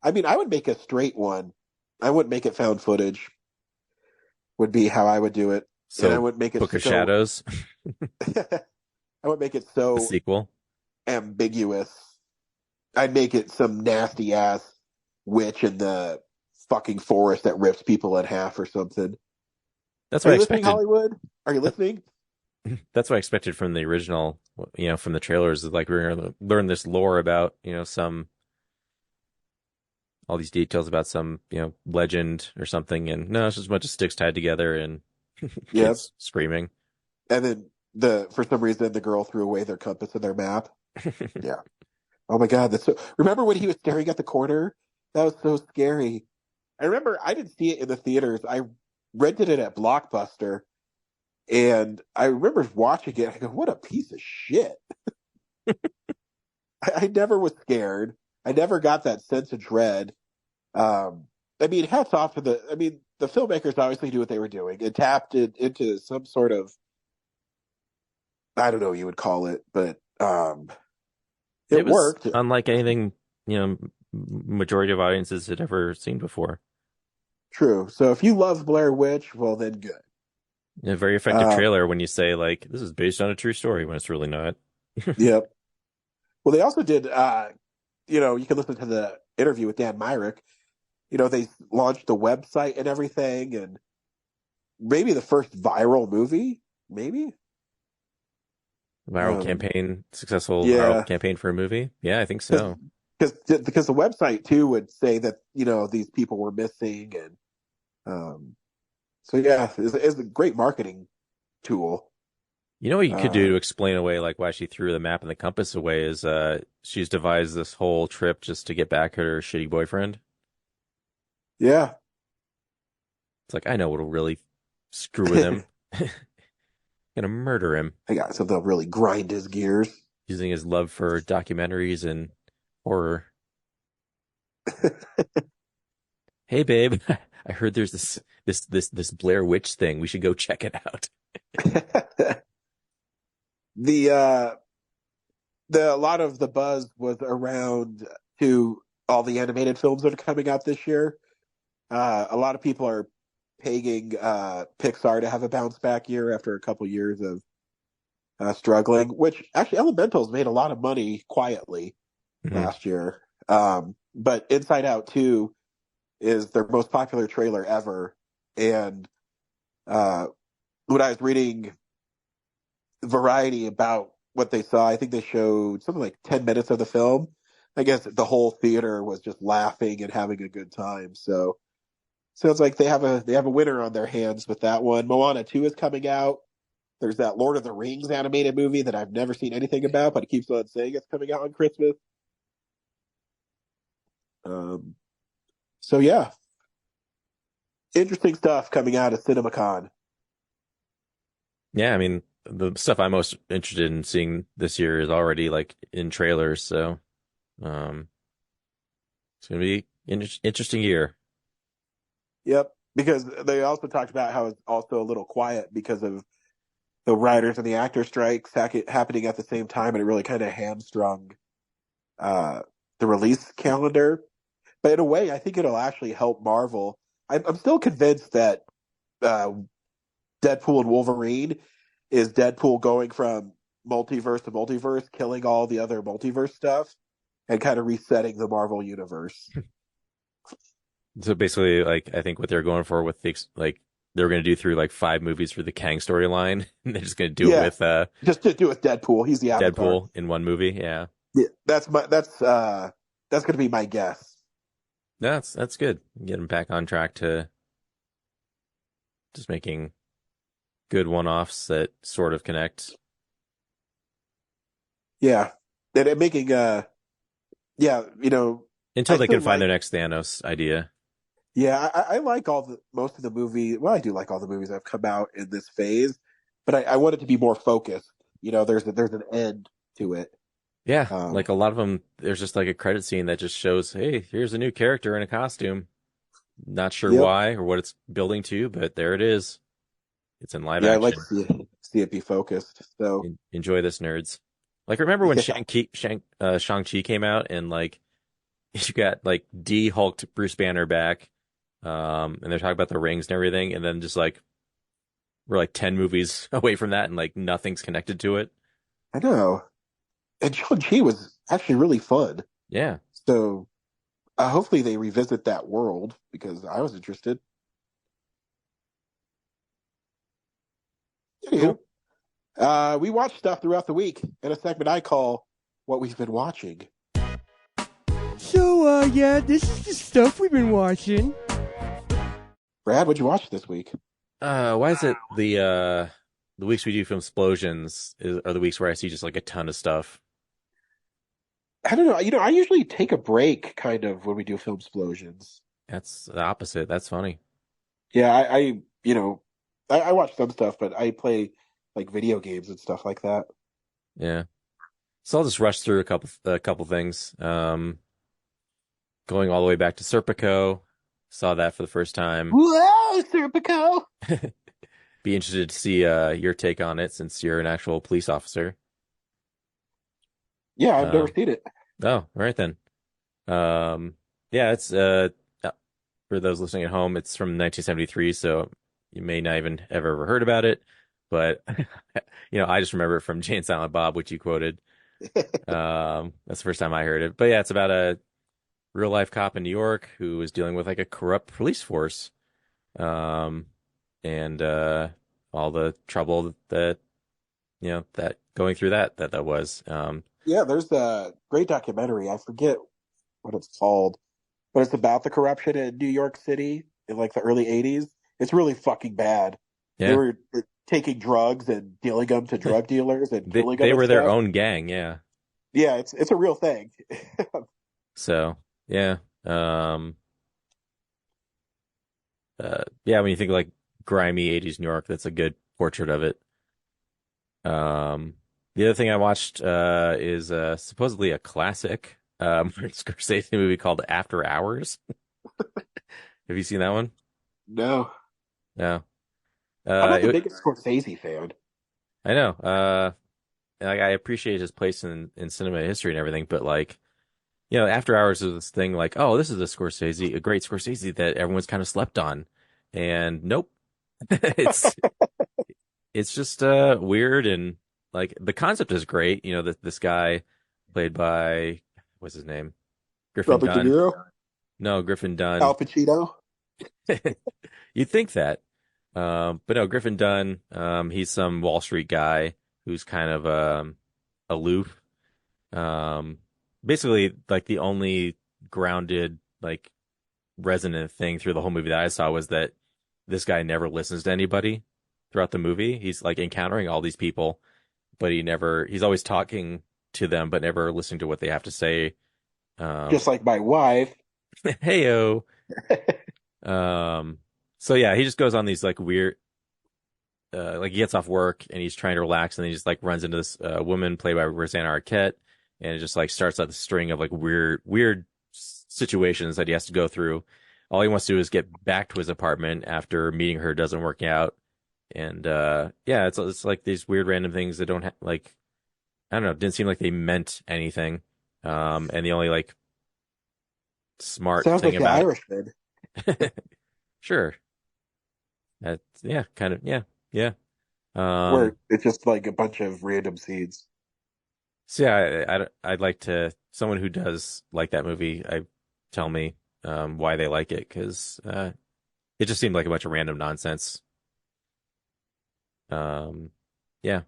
[SPEAKER 3] I mean, I would make a straight one. I wouldn't make it found footage. Would be how I would do it.
[SPEAKER 2] So
[SPEAKER 3] and I would make it
[SPEAKER 2] Book of Shadows.
[SPEAKER 3] I would make it so
[SPEAKER 2] the sequel
[SPEAKER 3] ambiguous. I'd make it some nasty ass witch in the fucking forest that rips people in half or something.
[SPEAKER 2] That's what I
[SPEAKER 3] listening,
[SPEAKER 2] expected.
[SPEAKER 3] Hollywood? Are you listening?
[SPEAKER 2] That's what I expected from the original. From the trailers, is like we're gonna learn this lore about all these details about some legend or something, and no, it's just a bunch of sticks tied together and
[SPEAKER 3] Yep.
[SPEAKER 2] Screaming.
[SPEAKER 3] And then for some reason the girl threw away their compass and their map. Yeah. Oh my God, remember when he was staring at the corner? That was so scary. I remember I didn't see it in the theaters. I rented it at Blockbuster, and I remember watching it. I go, "What a piece of shit!" I never was scared. I never got that sense of dread. I mean, hats off to the filmmakers obviously knew what they were doing. It tapped it into some sort of, I don't know what you would call it, but it worked.
[SPEAKER 2] Unlike anything, majority of audiences had ever seen before.
[SPEAKER 3] True. So if you love Blair Witch, well, then good.
[SPEAKER 2] A very effective trailer when you say, like, this is based on a true story when it's really not.
[SPEAKER 3] Yep. Well, they also did, you can listen to the interview with Dan Myrick. They launched the website and everything, and maybe the first viral movie, maybe?
[SPEAKER 2] Successful viral campaign for a movie? Yeah, I think so.
[SPEAKER 3] Because the website, too, would say that, these people were missing, and so, yeah, it's a great marketing tool.
[SPEAKER 2] You know what you could do to explain away like why she threw the map and the compass away is she's devised this whole trip just to get back at her shitty boyfriend.
[SPEAKER 3] Yeah.
[SPEAKER 2] It's like, I know what'll really screw with him. Gonna murder him.
[SPEAKER 3] I got something that'll really grind his gears.
[SPEAKER 2] Using his love for documentaries and horror. Hey babe, I heard there's this Blair Witch thing. We should go check it out.
[SPEAKER 3] A lot of the buzz was around to all the animated films that are coming out this year. A lot of people are pegging Pixar to have a bounce back year after a couple years of struggling, which actually Elemental's made a lot of money quietly last year. But Inside Out 2 is their most popular trailer ever. And when I was reading Variety about what they saw, I think they showed something like 10 minutes of the film. I guess the whole theater was just laughing and having a good time. So sounds like they have a winner on their hands with that one. Moana 2 is coming out. There's that Lord of the Rings animated movie that I've never seen anything about, but it keeps on saying it's coming out on Christmas. So yeah, interesting stuff coming out of CinemaCon.
[SPEAKER 2] Yeah, I mean, the stuff I'm most interested in seeing this year is already like in trailers, so it's gonna be an interesting year.
[SPEAKER 3] Yep, because they also talked about how it's also a little quiet because of the writers and the actor strikes happening at the same time, and it really kind of hamstrung the release calendar. But in a way, I think it'll actually help Marvel. I'm still convinced that Deadpool and Wolverine is Deadpool going from multiverse to multiverse, killing all the other multiverse stuff, and kind of resetting the Marvel universe.
[SPEAKER 2] So basically, like, I think what they're going for with the, like, they're going to do through like 5 movies for the Kang storyline. And they're just going to do it with
[SPEAKER 3] just to do it with Deadpool. He's the Avatar.
[SPEAKER 2] Deadpool in one movie. Yeah.
[SPEAKER 3] That's going to be my guess.
[SPEAKER 2] That's good. Get him back on track to just making good one-offs that sort of connect.
[SPEAKER 3] Yeah. And making until
[SPEAKER 2] they can find their next Thanos idea.
[SPEAKER 3] Yeah, I like most of the movie. Well, I do like all the movies that have come out in this phase, but I want it to be more focused. There's an end to it.
[SPEAKER 2] Yeah, like a lot of them, there's just like a credit scene that just shows, hey, here's a new character in a costume. Not sure why or what it's building to, but there it is. It's in live action.
[SPEAKER 3] I like to see it be focused. So
[SPEAKER 2] enjoy this, nerds. Like, remember when Shang-Chi came out and like you got like de-hulked Bruce Banner back, and they're talking about the rings and everything, and then just like we're like 10 movies away from that and like nothing's connected to it.
[SPEAKER 3] I know. And Shang-Chi was actually really fun.
[SPEAKER 2] Yeah.
[SPEAKER 3] So hopefully they revisit that world because I was interested. Anywho, we watch stuff throughout the week in a segment I call What We've Been Watching.
[SPEAKER 13] So, this is the stuff we've been watching.
[SPEAKER 3] Brad, what'd you watch this week?
[SPEAKER 2] Why is it the weeks we do film explosions are the weeks where I see just like a ton of stuff?
[SPEAKER 3] I don't know. I usually take a break kind of when we do film explosions.
[SPEAKER 2] That's the opposite. That's funny.
[SPEAKER 3] Yeah, I watch some stuff, but I play like video games and stuff like that.
[SPEAKER 2] Yeah. So I'll just rush through a couple things. Going all the way back to Serpico, saw that for the first time.
[SPEAKER 3] Whoa, Serpico!
[SPEAKER 2] Be interested to see your take on it since you're an actual police officer.
[SPEAKER 3] Yeah, I've never seen it.
[SPEAKER 2] Oh, all right then. Yeah, it's for those listening at home, it's from 1973, so you may not even ever heard about it, but I just remember it from Jay and Silent Bob, which you quoted. That's the first time I heard it. But yeah, it's about a real life cop in New York who is dealing with like a corrupt police force, and all the trouble that that going through that was.
[SPEAKER 3] Yeah, there's a great documentary. I forget what it's called, but it's about the corruption in New York City in like the early 80s. It's really fucking bad.
[SPEAKER 2] Yeah.
[SPEAKER 3] They were taking drugs and dealing them to drug dealers and killing them.
[SPEAKER 2] They were their
[SPEAKER 3] stuff.
[SPEAKER 2] own gang, yeah.
[SPEAKER 3] Yeah, it's a real thing.
[SPEAKER 2] So, yeah. Yeah, when you think of like grimy 80s New York, that's a good portrait of it. The other thing I watched is supposedly a classic Martin Scorsese movie called After Hours. Have you seen that one?
[SPEAKER 3] No.
[SPEAKER 2] No.
[SPEAKER 3] I'm not the biggest Scorsese fan.
[SPEAKER 2] I know. Like I appreciate his place in cinema history and everything, but like, After Hours is this thing like, oh, this is a great Scorsese that everyone's kind of slept on, and nope, it's just weird, and like the concept is great. This guy played by what's his name, Griffin
[SPEAKER 3] Robert
[SPEAKER 2] Dunn.
[SPEAKER 3] De Niro?
[SPEAKER 2] No, Griffin Dunn.
[SPEAKER 3] Al Pacino.
[SPEAKER 2] You'd think that, but no, Griffin Dunn. He's some Wall Street guy who's kind of aloof. Basically, like the only grounded, like resonant thing through the whole movie that I saw was that this guy never listens to anybody throughout the movie. He's like encountering all these people, but he's always talking to them, but never listening to what they have to say.
[SPEAKER 3] Just like my wife.
[SPEAKER 2] Heyo. So yeah, he just goes on these like weird, like he gets off work and he's trying to relax, and then he just like runs into this woman played by Rosanna Arquette, and it just like starts out the string of like weird situations that he has to go through. All he wants to do is get back to his apartment after meeting her doesn't work out, and yeah, it's like these weird random things that don't like, I don't know, didn't seem like they meant anything, and the only like smart
[SPEAKER 3] Sounds
[SPEAKER 2] thing
[SPEAKER 3] like
[SPEAKER 2] about
[SPEAKER 3] The Irishman.
[SPEAKER 2] Sure. That's kind of yeah.
[SPEAKER 3] Where it's just like a bunch of random scenes.
[SPEAKER 2] So yeah, I'd like to someone who does like that movie. Tell me why they like it, because it just seemed like a bunch of random nonsense. Yeah.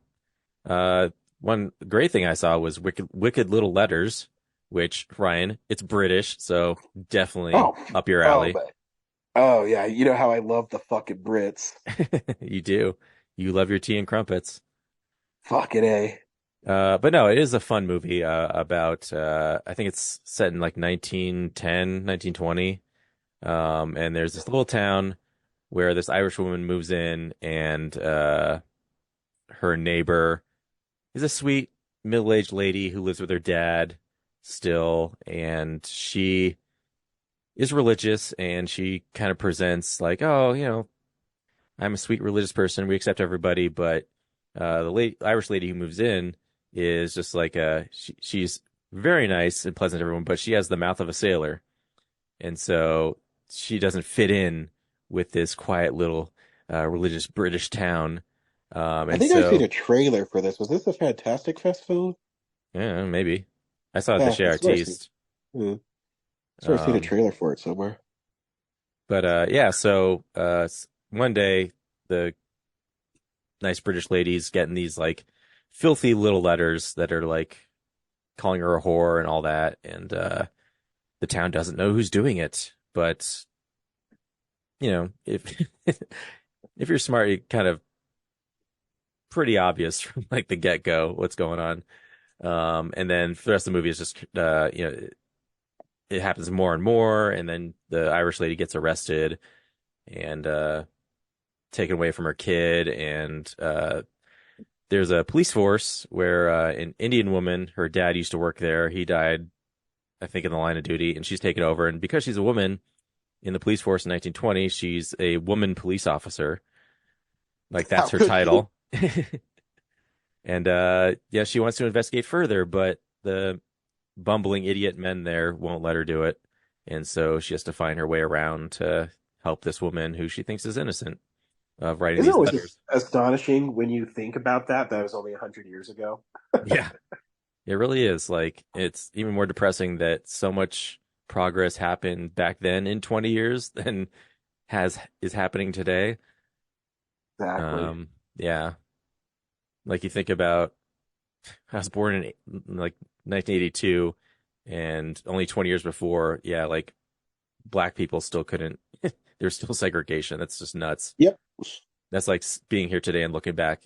[SPEAKER 2] One great thing I saw was Wicked Little Letters, which, Ryan, it's British, so definitely up your alley.
[SPEAKER 3] Oh yeah, you know how I love the fucking Brits.
[SPEAKER 2] You do. You love your tea and crumpets.
[SPEAKER 3] Fucking A.
[SPEAKER 2] But no, it is a fun movie about, I think it's set in like 1910, 1920. And there's this little town where this Irish woman moves in, and her neighbor is a sweet middle-aged lady who lives with her dad still, and she is religious, and she kind of presents like, oh, I'm a sweet religious person. We accept everybody, but the Irish lady who moves in is just like she's very nice and pleasant to everyone, but she has the mouth of a sailor, and so she doesn't fit in with this quiet little religious British town.
[SPEAKER 3] I think I've seen a trailer for this. Was this a Fantastic Festival?
[SPEAKER 2] Yeah, maybe. I saw it at the Chez Artistes.
[SPEAKER 3] I've seen a trailer for it somewhere.
[SPEAKER 2] But yeah, so one day the nice British lady's getting these like filthy little letters that are like calling her a whore and all that, and the town doesn't know who's doing it. But if if you're smart, you kind of pretty obvious from like the get-go what's going on. And then for the rest of the movie is just it happens more and more, and then the Irish lady gets arrested and taken away from her kid, and there's a police force where an Indian woman, her dad used to work there. He died, I think, in the line of duty, and she's taken over. And because she's a woman in the police force in 1920, she's a woman police officer. Like that's her title. And yeah, she wants to investigate further, but the bumbling idiot men there won't let her do it. And so she has to find her way around to help this woman who she thinks is innocent of writing these letters.
[SPEAKER 3] Astonishing when you think about that was only 100 years ago.
[SPEAKER 2] Yeah, it really is. Like, it's even more depressing that so much progress happened back then in 20 years than is happening today.
[SPEAKER 3] Exactly.
[SPEAKER 2] Yeah. Like, you think about, I was born in like 1982, and only 20 years before, yeah, like black people still couldn't, there's still segregation. That's just nuts.
[SPEAKER 3] Yep.
[SPEAKER 2] That's like being here today and looking back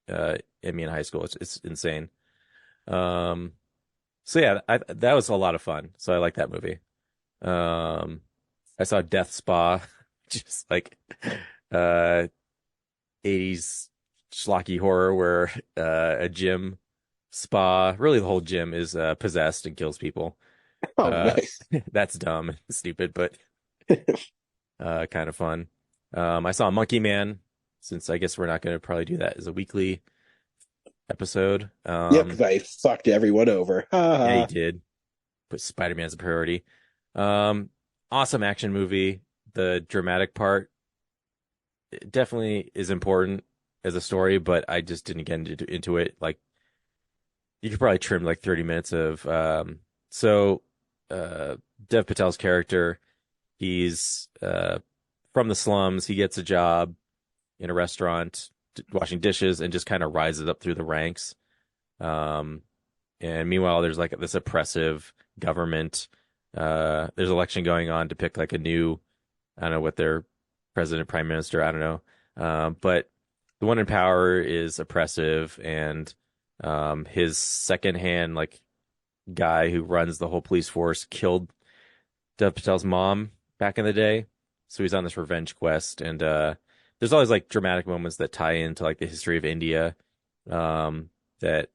[SPEAKER 2] at me in high school. It's insane. So yeah, that was a lot of fun. So I like that movie. I saw Death Spa, just like 80s schlocky horror where a gym spa, really the whole gym is possessed and kills people.
[SPEAKER 3] Oh, nice.
[SPEAKER 2] That's dumb and stupid, but kind of fun. I saw Monkey Man, since I guess we're not going to probably do that as a weekly episode.
[SPEAKER 3] Yeah, because I fucked everyone over.
[SPEAKER 2] Yeah, he did. But Spider-Man's a priority. Awesome action movie. The dramatic part definitely is important as a story, but I just didn't get into it. Like, you could probably trim like 30 minutes of Dev Patel's character, he's from the slums. He gets a job in a restaurant washing dishes and just kind of rises up through the ranks. And meanwhile, there's like this oppressive government. There's an election going on to pick like a new, I don't know what their president, prime minister, I don't know. But the one in power is oppressive, and his secondhand like guy who runs the whole police force killed Dev Patel's mom back in the day. So he's on this revenge quest, and there's always like dramatic moments that tie into like the history of India that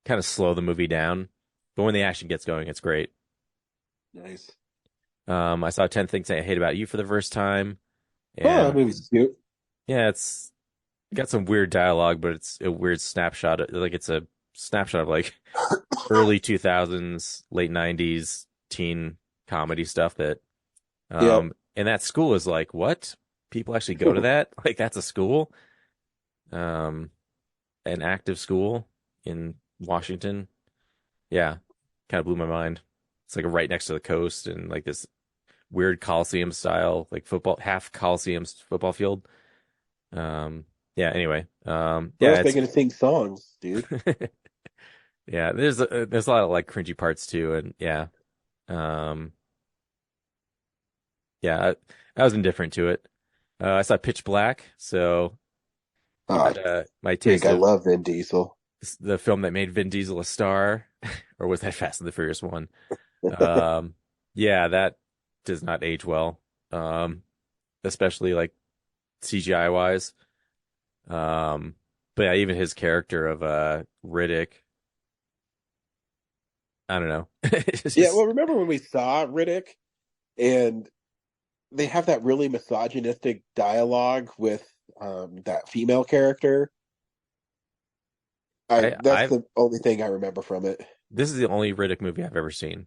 [SPEAKER 2] kind of slow the movie down. But when the action gets going, it's great.
[SPEAKER 3] Nice.
[SPEAKER 2] I saw 10 Things I Hate About You for the first time.
[SPEAKER 3] And, that movie's cute.
[SPEAKER 2] Yeah, it's got some weird dialogue, but it's a weird snapshot. Like, it's a snapshot of like early 2000s, late 90s teen comedy stuff that and that school is like, what? People actually go to that? Like, that's a school? An active school in Washington? Yeah, kind of blew my mind. It's like right next to the coast, and like this weird Coliseum style, like football, half Coliseum football field. Yeah, anyway. Yeah,
[SPEAKER 3] they're gonna sing songs, dude.
[SPEAKER 2] Yeah, there's a lot of like cringy parts too, and yeah. Yeah, I was indifferent to it. I saw Pitch Black, so my taste.
[SPEAKER 3] I love Vin Diesel.
[SPEAKER 2] The film that made Vin Diesel a star, or was that Fast and the Furious one? Yeah, that does not age well, especially like CGI wise. But yeah, even his character of Riddick, I don't know.
[SPEAKER 3] Yeah, well, remember when we saw Riddick, and they have that really misogynistic dialogue with that female character? That's the only thing I remember from it.
[SPEAKER 2] This is the only Riddick movie I've ever seen.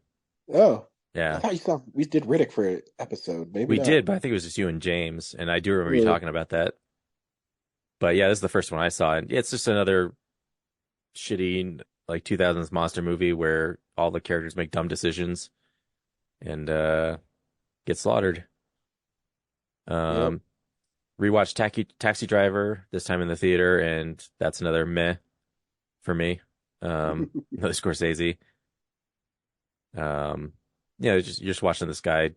[SPEAKER 3] Oh.
[SPEAKER 2] Yeah.
[SPEAKER 3] I thought we did Riddick for an episode. Maybe
[SPEAKER 2] we did, but I think it was just you and James, and I do remember you talking about that. But yeah, this is the first one I saw, and it's just another shitty like 2000s monster movie where all the characters make dumb decisions and get slaughtered. Rewatched Taxi Driver, this time in the theater, and that's another meh for me. Another Scorsese. Yeah, you're just watching this guy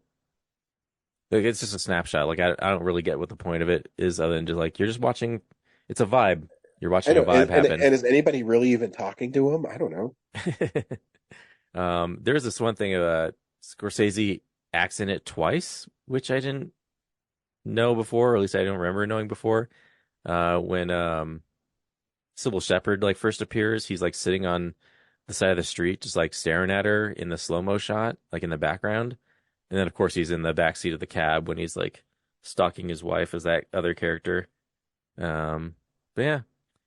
[SPEAKER 2] Like it's just a snapshot. Like I don't really get what the point of it is, other than just like you're just watching. It's a vibe. You're watching a vibe happen.
[SPEAKER 3] And is anybody really even talking to him? I don't
[SPEAKER 2] know. There's this one thing Scorsese acts in it twice, which I didn't know before, or at least I don't remember knowing before. When Sybil Shepherd like first appears, he's like sitting on the side of the street, just like staring at her in the slow-mo shot, like in the background. And then of course he's in the back seat of the cab when he's like stalking his wife as that other character. But yeah,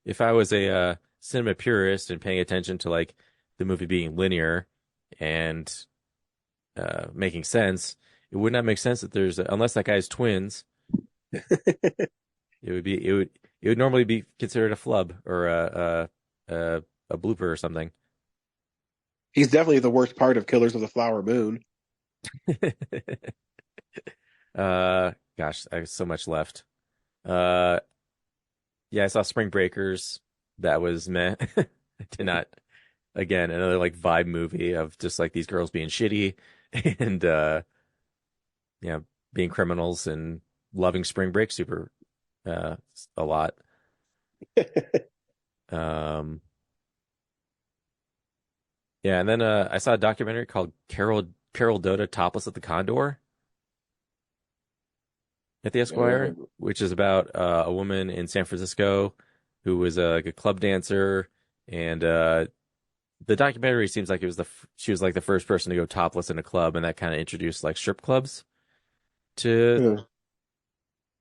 [SPEAKER 2] if I was a cinema purist and paying attention to like the movie being linear and making sense, it would not make sense that unless that guy's twins, it would normally be considered a flub or a blooper or something.
[SPEAKER 3] He's definitely the worst part of Killers of the Flower Moon.
[SPEAKER 2] Gosh, I have so much left. Yeah, I saw Spring Breakers. That was meh. I did not. Again, another like vibe movie of just like these girls being shitty and yeah, being criminals and loving spring break super a lot. Yeah, and then I saw a documentary called Carol Dota Topless at the Condor at the Esquire, which is about a woman in San Francisco who was like a club dancer, and the documentary seems like it was she was like the first person to go topless in a club, and that kind of introduced like strip clubs to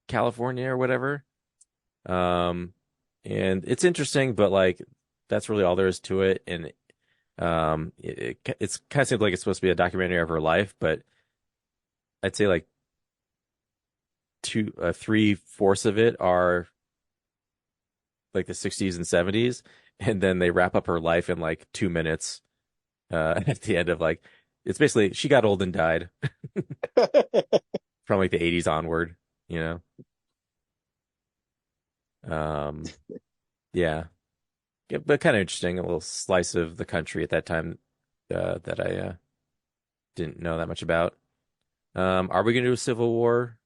[SPEAKER 2] California or whatever. And it's interesting, but like that's really all there is to it, and it's kind of seems like it's supposed to be a documentary of her life, but I'd say like 3/4 of it are like the 60s and 70s, and then they wrap up her life in like 2 minutes at the end of like it's basically she got old and died from like the 80s onward, you know. Yeah, but kind of interesting, a little slice of the country at that time that I didn't know that much about. Are we gonna do a Civil War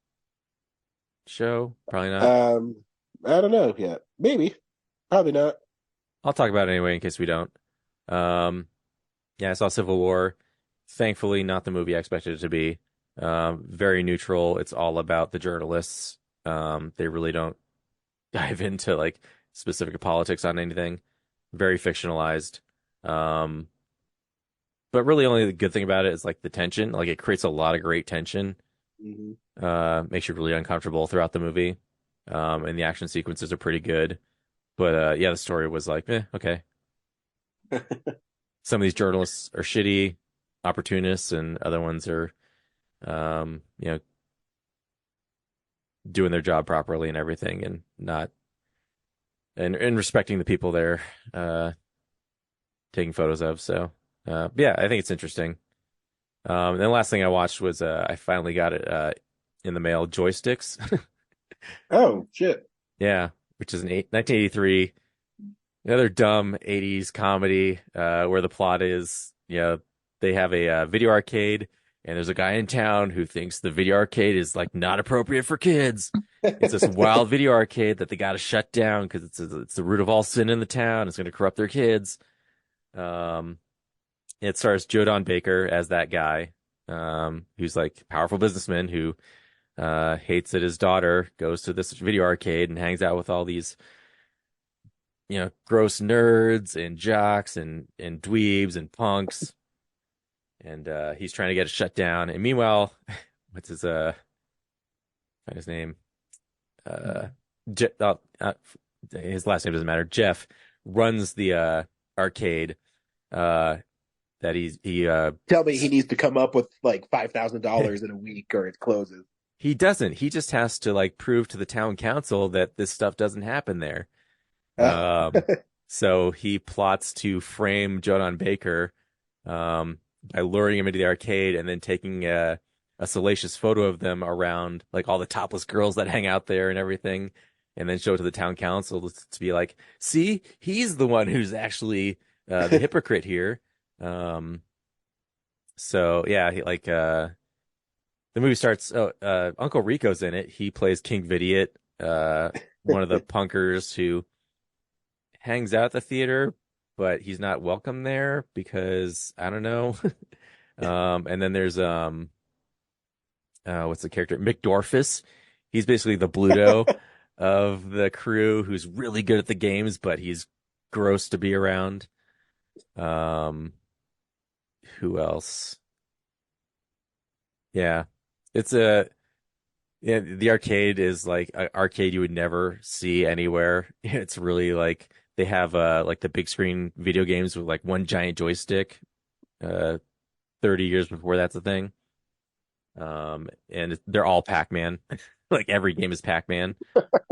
[SPEAKER 2] show? Probably not.
[SPEAKER 3] I don't know yet. Maybe. Probably not.
[SPEAKER 2] I'll talk about it anyway in case we don't. Yeah, I saw Civil War. Thankfully, not the movie I expected it to be. Very neutral. It's all about the journalists. They really don't dive into like specific politics on anything. Very fictionalized. But really only the good thing about it is like the tension. Like it creates a lot of great tension. Mm-hmm. Makes you really uncomfortable throughout the movie. And the action sequences are pretty good. But yeah, the story was like, okay. Some of these journalists are shitty opportunists, and other ones are, you know, doing their job properly and everything, and not, and respecting the people they're taking photos of. So, yeah, I think it's interesting. And the last thing I watched was I finally got it in the mail, Joysticks.
[SPEAKER 3] Oh shit!
[SPEAKER 2] Yeah, which is an 1983, another dumb 80s comedy where the plot is, you know, they have a video arcade, and there's a guy in town who thinks the video arcade is like not appropriate for kids. It's this wild video arcade that they got to shut down because it's the root of all sin in the town. It's going to corrupt their kids. It stars Joe Don Baker as that guy, who's like a powerful businessman who hates that his daughter goes to this video arcade and hangs out with all these, you know, gross nerds and jocks and dweebs and punks. And he's trying to get it shut down. And meanwhile, what's his find his name? His last name doesn't matter. Jeff runs the arcade. That he
[SPEAKER 3] tell me he needs to come up with like $5,000 in a week or it closes.
[SPEAKER 2] He doesn't. He just has to like prove to the town council that this stuff doesn't happen there. So he plots to frame Joe Don Baker by luring him into the arcade and then taking a salacious photo of them around like all the topless girls that hang out there and everything, and then show it to the town council to be like, see, he's the one who's actually the hypocrite here. So yeah, he, like the the movie starts. Uncle Rico's in it. He plays King Vidiot, one of the punkers who hangs out at the theater, but he's not welcome there because I don't know. And then there's what's the character? McDorfus. He's basically the Bluto of the crew, who's really good at the games, but he's gross to be around. Who else? Yeah, the arcade is like an arcade you would never see anywhere. It's really like they have like the big screen video games with like one giant joystick, 30 years before that's a thing. And they're all Pac-Man. Like every game is Pac-Man,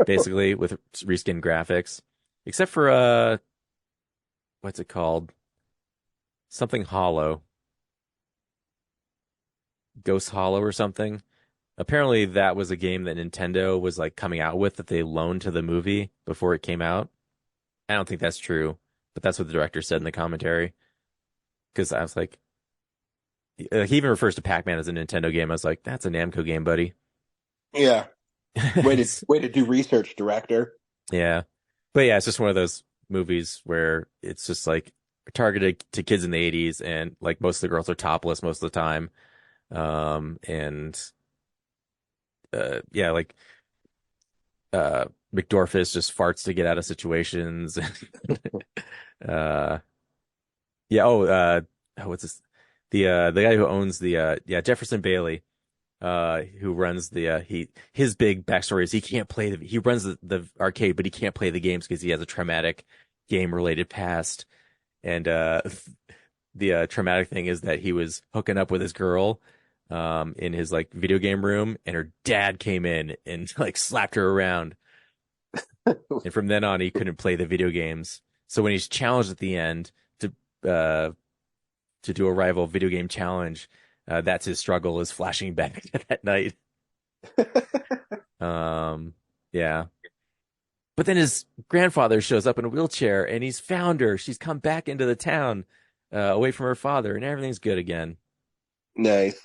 [SPEAKER 2] basically, with reskin graphics, except for what's it called? Something Hollow. Ghost Hollow or something. Apparently that was a game that Nintendo was like coming out with that they loaned to the movie before it came out. I don't think that's true, but that's what the director said in the commentary. Because I was like, he even refers to Pac-Man as a Nintendo game. I was like, that's a Namco game, buddy.
[SPEAKER 3] Yeah. Way to do research, director.
[SPEAKER 2] Yeah. But yeah, it's just one of those movies where it's just like targeted to kids in the 80s, and like most of the girls are topless most of the time. Like McDorfus just farts to get out of situations. What's this? The guy who owns Jefferson Bailey, who runs his big backstory is he runs the arcade, but he can't play the games because he has a traumatic game related past. And the traumatic thing is that he was hooking up with his girl in his like video game room, and her dad came in and like slapped her around. And from then on, he couldn't play the video games. So when he's challenged at the end to do a rival video game challenge, that's his struggle, is flashing back to that night. Yeah. But then his grandfather shows up in a wheelchair, and he's found her. She's come back into the town, away from her father, and everything's good again.
[SPEAKER 3] Nice.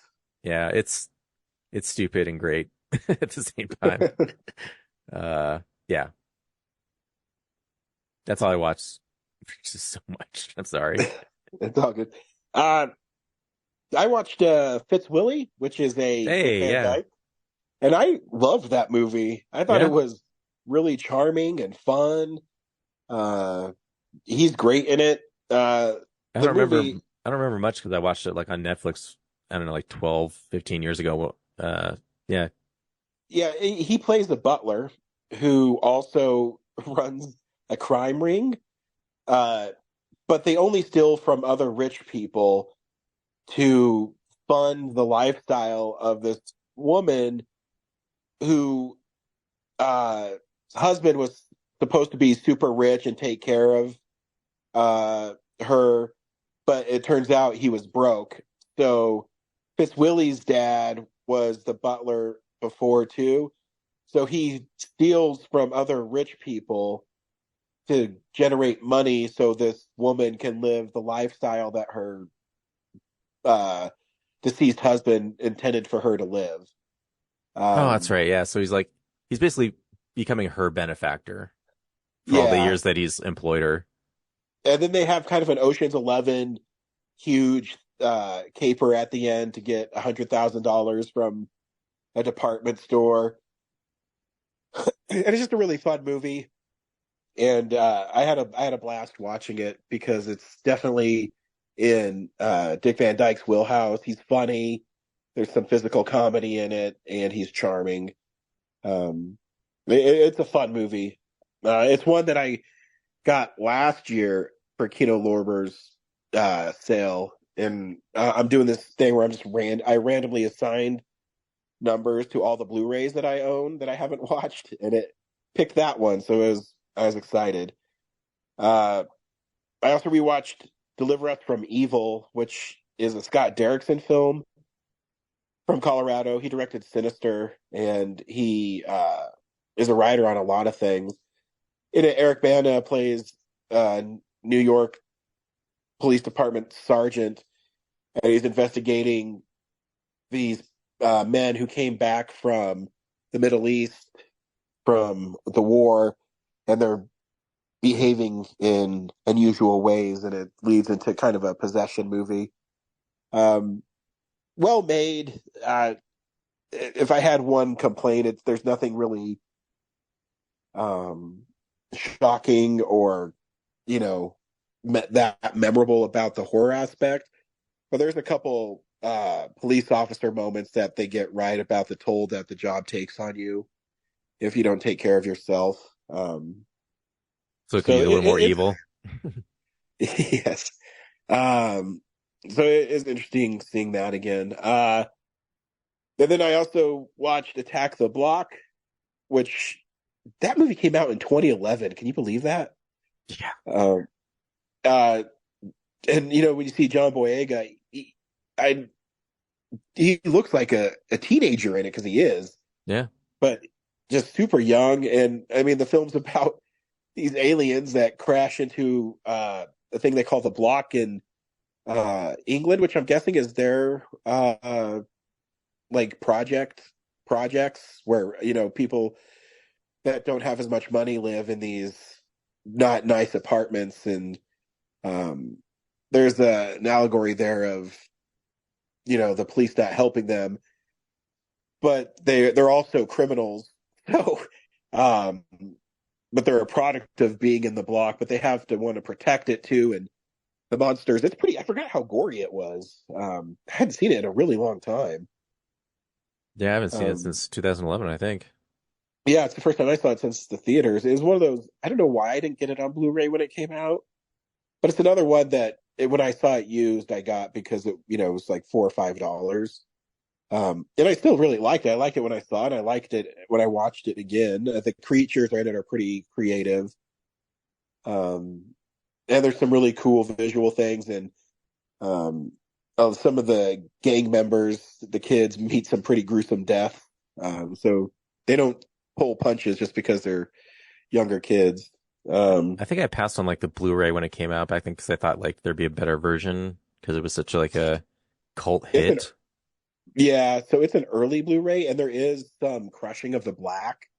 [SPEAKER 2] Yeah, it's stupid and great at the same time. Yeah. That's all I watched. Just so much. I'm sorry.
[SPEAKER 3] It's all good. I watched Fitzwilly, which is a and I loved that movie. I thought it was really charming and fun. He's great in it.
[SPEAKER 2] I don't remember much because I watched it like on Netflix, I don't know, like 12, 15 years ago. Yeah.
[SPEAKER 3] Yeah, he plays the butler who also runs a crime ring. But they only steal from other rich people to fund the lifestyle of this woman who husband was supposed to be super rich and take care of her, but it turns out he was broke. So Fitzwilly's dad was the butler before too. So he steals from other rich people to generate money so this woman can live the lifestyle that her deceased husband intended for her to live.
[SPEAKER 2] That's right. Yeah. So he's basically becoming her benefactor for all the years that he's employed her.
[SPEAKER 3] And then they have kind of an Ocean's 11 huge caper at the end to get $100,000 from a department store. And it's just a really fun movie. And I had a blast watching it because it's definitely in Dick Van Dyke's wheelhouse. He's funny. There's some physical comedy in it, and he's charming. It's a fun movie. It's one that I got last year for Kino Lorber's sale, and I'm doing this thing where I'm just I randomly assigned numbers to all the Blu-rays that I own that I haven't watched, and it picked that one, so I was excited. I also rewatched Deliver Us from Evil, which is a Scott Derrickson film from Colorado. He directed Sinister, and he is a writer on a lot of things. In it, Eric Bana plays New York Police Department sergeant, and he's investigating these men who came back from the Middle East from the war, and they're behaving in unusual ways, and it leads into kind of a possession movie. Well made. If I had one complaint, there's nothing really shocking or that memorable about the horror aspect. But there's a couple police officer moments that they get right about the toll that the job takes on you if you don't take care of yourself.
[SPEAKER 2] So it can be a little more evil.
[SPEAKER 3] Yes. So it is interesting seeing that again. And then I also watched Attack the Block, which that movie came out in 2011. Can you believe that?
[SPEAKER 2] Yeah.
[SPEAKER 3] And when you see John Boyega, he looks like a teenager in it because he is.
[SPEAKER 2] Yeah.
[SPEAKER 3] But just super young. And I mean, the film's about these aliens that crash into the thing they call the Block in England, which I'm guessing is their like projects where people that don't have as much money live in these not nice apartments, and there's an allegory there of the police not helping them, but they're also criminals. So but they're a product of being in the Block, but they have to want to protect it too. And the monsters, I forgot how gory it was. I hadn't seen it in a really long time.
[SPEAKER 2] Yeah, I haven't seen it since 2011, I think.
[SPEAKER 3] Yeah, it's the first time I saw it since the theaters. It was one of those, I don't know why I didn't get it on Blu-ray when it came out, but it's another one that when I saw it used, I got because it was like $4 or $5. And I still really liked it. I liked it when I saw it. I liked it when I watched it again. The creatures in it are pretty creative. And there's some really cool visual things. And some of the gang members, the kids, meet some pretty gruesome death. So they don't pull punches just because they're younger kids.
[SPEAKER 2] I think I passed on like the Blu-ray when it came out, but I think because I thought like there'd be a better version because it was such like a cult hit.
[SPEAKER 3] Yeah, so it's an early Blu-ray, and there is some crushing of the black,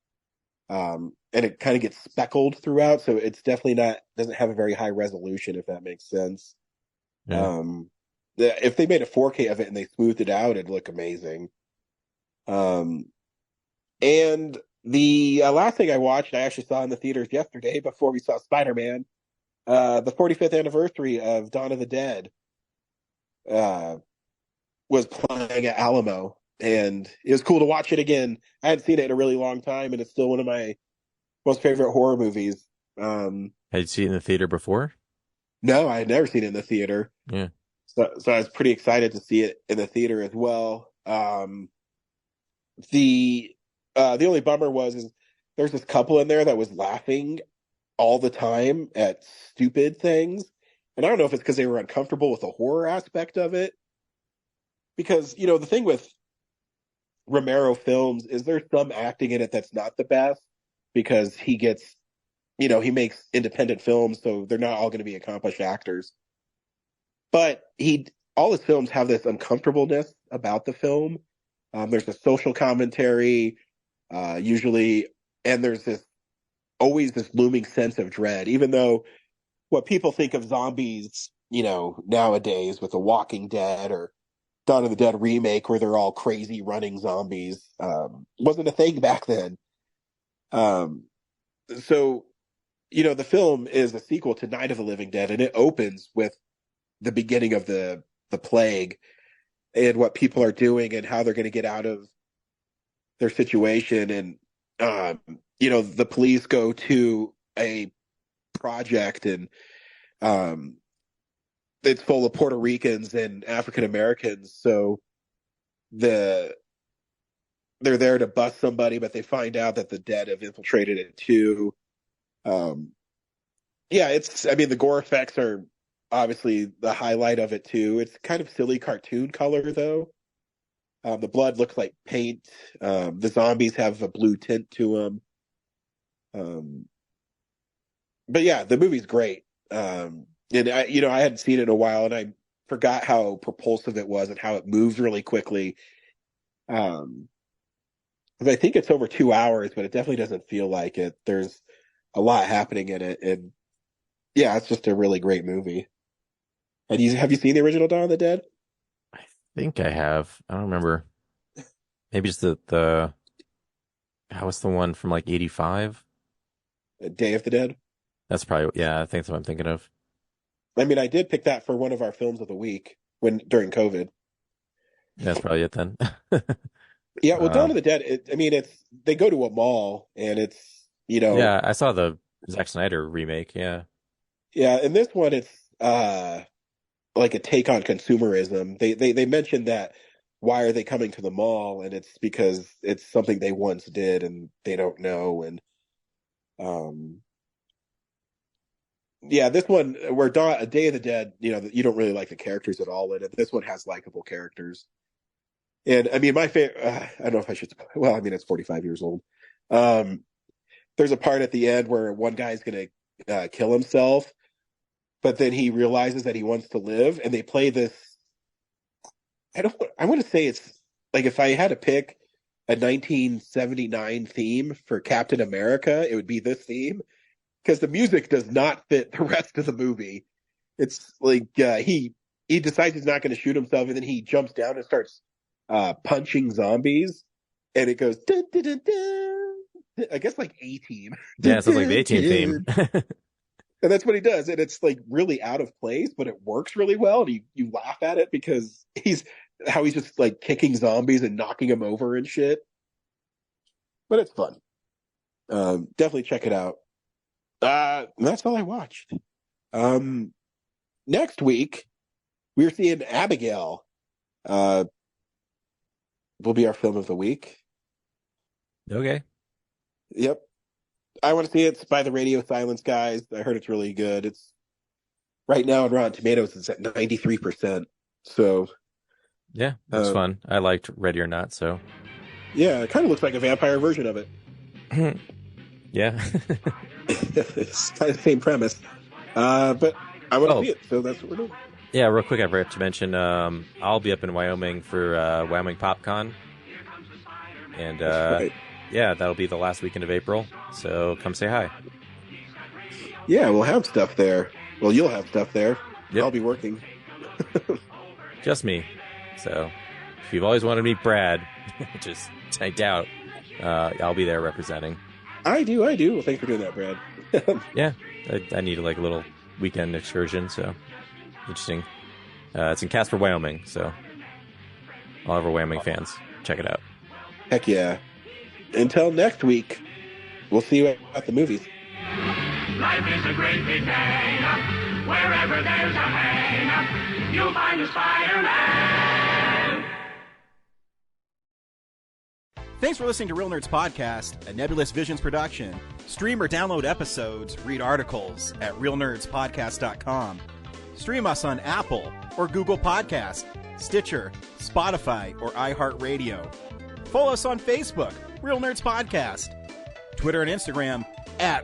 [SPEAKER 3] and it kind of gets speckled throughout, so it's definitely doesn't have a very high resolution, if that makes sense.
[SPEAKER 2] Yeah.
[SPEAKER 3] If they made a 4K of it and they smoothed it out, it'd look amazing. And the last thing I watched, I actually saw in the theaters yesterday before we saw Spider-Man, the 45th anniversary of Dawn of the Dead. Was playing at Alamo, and it was cool to watch it again. I hadn't seen it in a really long time, and it's still one of my most favorite horror movies.
[SPEAKER 2] Had you seen it in the theater before?
[SPEAKER 3] No, I had never seen it in the theater.
[SPEAKER 2] Yeah.
[SPEAKER 3] So I was pretty excited to see it in the theater as well. The only bummer is there's this couple in there that was laughing all the time at stupid things. And I don't know if it's because they were uncomfortable with the horror aspect of it. Because, the thing with Romero films is there's some acting in it that's not the best because he gets, he makes independent films, so they're not all going to be accomplished actors. But all his films have this uncomfortableness about the film. There's a social commentary, usually, and there's always this looming sense of dread, even though what people think of zombies, nowadays with The Walking Dead or Dawn of the Dead remake where they're all crazy running zombies wasn't a thing back then. So, the film is a sequel to Night of the Living Dead, and it opens with the beginning of the plague and what people are doing and how they're going to get out of their situation. And, the police go to a project and it's full of Puerto Ricans and African Americans. So they're there to bust somebody, but they find out that the dead have infiltrated it too. The gore effects are obviously the highlight of it too. It's kind of silly cartoon color though. The blood looks like paint. The zombies have a blue tint to them. But yeah, the movie's great. And I hadn't seen it in a while, and I forgot how propulsive it was and how it moves really quickly. I think it's over 2 hours, but it definitely doesn't feel like it. There's a lot happening in it, and yeah, it's just a really great movie. And have you seen the original Dawn of the Dead?
[SPEAKER 2] I think I have. I don't remember. Maybe just the what's the one from like 85?
[SPEAKER 3] Day of the Dead?
[SPEAKER 2] That's probably, yeah, I think that's what I'm thinking of.
[SPEAKER 3] I mean, I did pick that for one of our films of the week during COVID.
[SPEAKER 2] Yeah, that's probably it then.
[SPEAKER 3] Yeah, well, Dawn of the Dead, they go to a mall, and it's,
[SPEAKER 2] Yeah, I saw the Zack Snyder remake, yeah.
[SPEAKER 3] Yeah, and this one, it's like a take on consumerism. They mentioned that, why are they coming to the mall? And it's because it's something they once did, and they don't know, and yeah, this one, where Day of the Dead, you don't really like the characters at all in it. This one has likable characters. And I mean, my favorite, I don't know if I should, well, I mean, it's 45 years old. There's a part at the end where one guy's going to kill himself, but then he realizes that he wants to live, and they play this, I want to say it's, like, if I had to pick a 1979 theme for Captain America, it would be this theme, because the music does not fit the rest of the movie. It's like, he decides he's not going to shoot himself, and then he jumps down and starts punching zombies, and it goes dun, dun, dun, dun. I guess like A-Team.
[SPEAKER 2] Yeah, it sounds like the A-Team theme.
[SPEAKER 3] And that's what he does, and it's like really out of place, but it works really well, and you laugh at it because he's just like kicking zombies and knocking them over and shit. But it's fun. Definitely check it out. That's all I watched. Next week we're seeing Abigail. Will be our film of the week.
[SPEAKER 2] Okay.
[SPEAKER 3] Yep. I want to see it. It's by the Radio Silence guys. I heard it's really good. It's right now on Rotten Tomatoes, it's at 93%. So
[SPEAKER 2] yeah, it's fun. I liked Ready or Not, so
[SPEAKER 3] yeah, it kind of looks like a vampire version of it.
[SPEAKER 2] Yeah.
[SPEAKER 3] It's kind of the same premise. But I want to see it, so that's what we're doing.
[SPEAKER 2] Yeah, real quick, I forgot to mention, I'll be up in Wyoming for Wyoming PopCon. And right. Yeah, that'll be the last weekend of April, so come say hi.
[SPEAKER 3] Yeah, we'll have stuff there. Well, you'll have stuff there. Yep. I'll be working.
[SPEAKER 2] Just me. So, if you've always wanted to meet Brad, just I doubt, I'll be there representing.
[SPEAKER 3] I do. Well, thanks for doing that, Brad.
[SPEAKER 2] Yeah, I need like a little weekend excursion, so interesting. It's in Casper, Wyoming, so all of our Wyoming fans, check it out.
[SPEAKER 3] Heck yeah. Until next week, we'll see you at the movies.
[SPEAKER 13] Life is a great big day. Wherever there's a hang, you'll find a Spider-Man.
[SPEAKER 1] Thanks for listening to Real Nerds Podcast, a Nebulous Visions production. Stream or download episodes, read articles at realnerdspodcast.com. Stream us on Apple or Google Podcast, Stitcher, Spotify, or iHeartRadio. Follow us on Facebook, Real Nerds Podcast. Twitter and Instagram,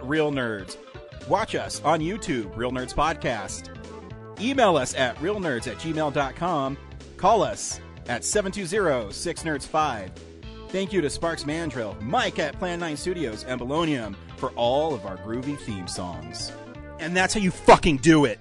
[SPEAKER 1] @Real Nerds. Watch us on YouTube, Real Nerds Podcast. Email us at realnerds@gmail.com. Call us at 720-6nerds5. Thank you to Sparks Mandrill, Mike at Plan 9 Studios, and Bolognium for all of our groovy theme songs. And that's how you fucking do it!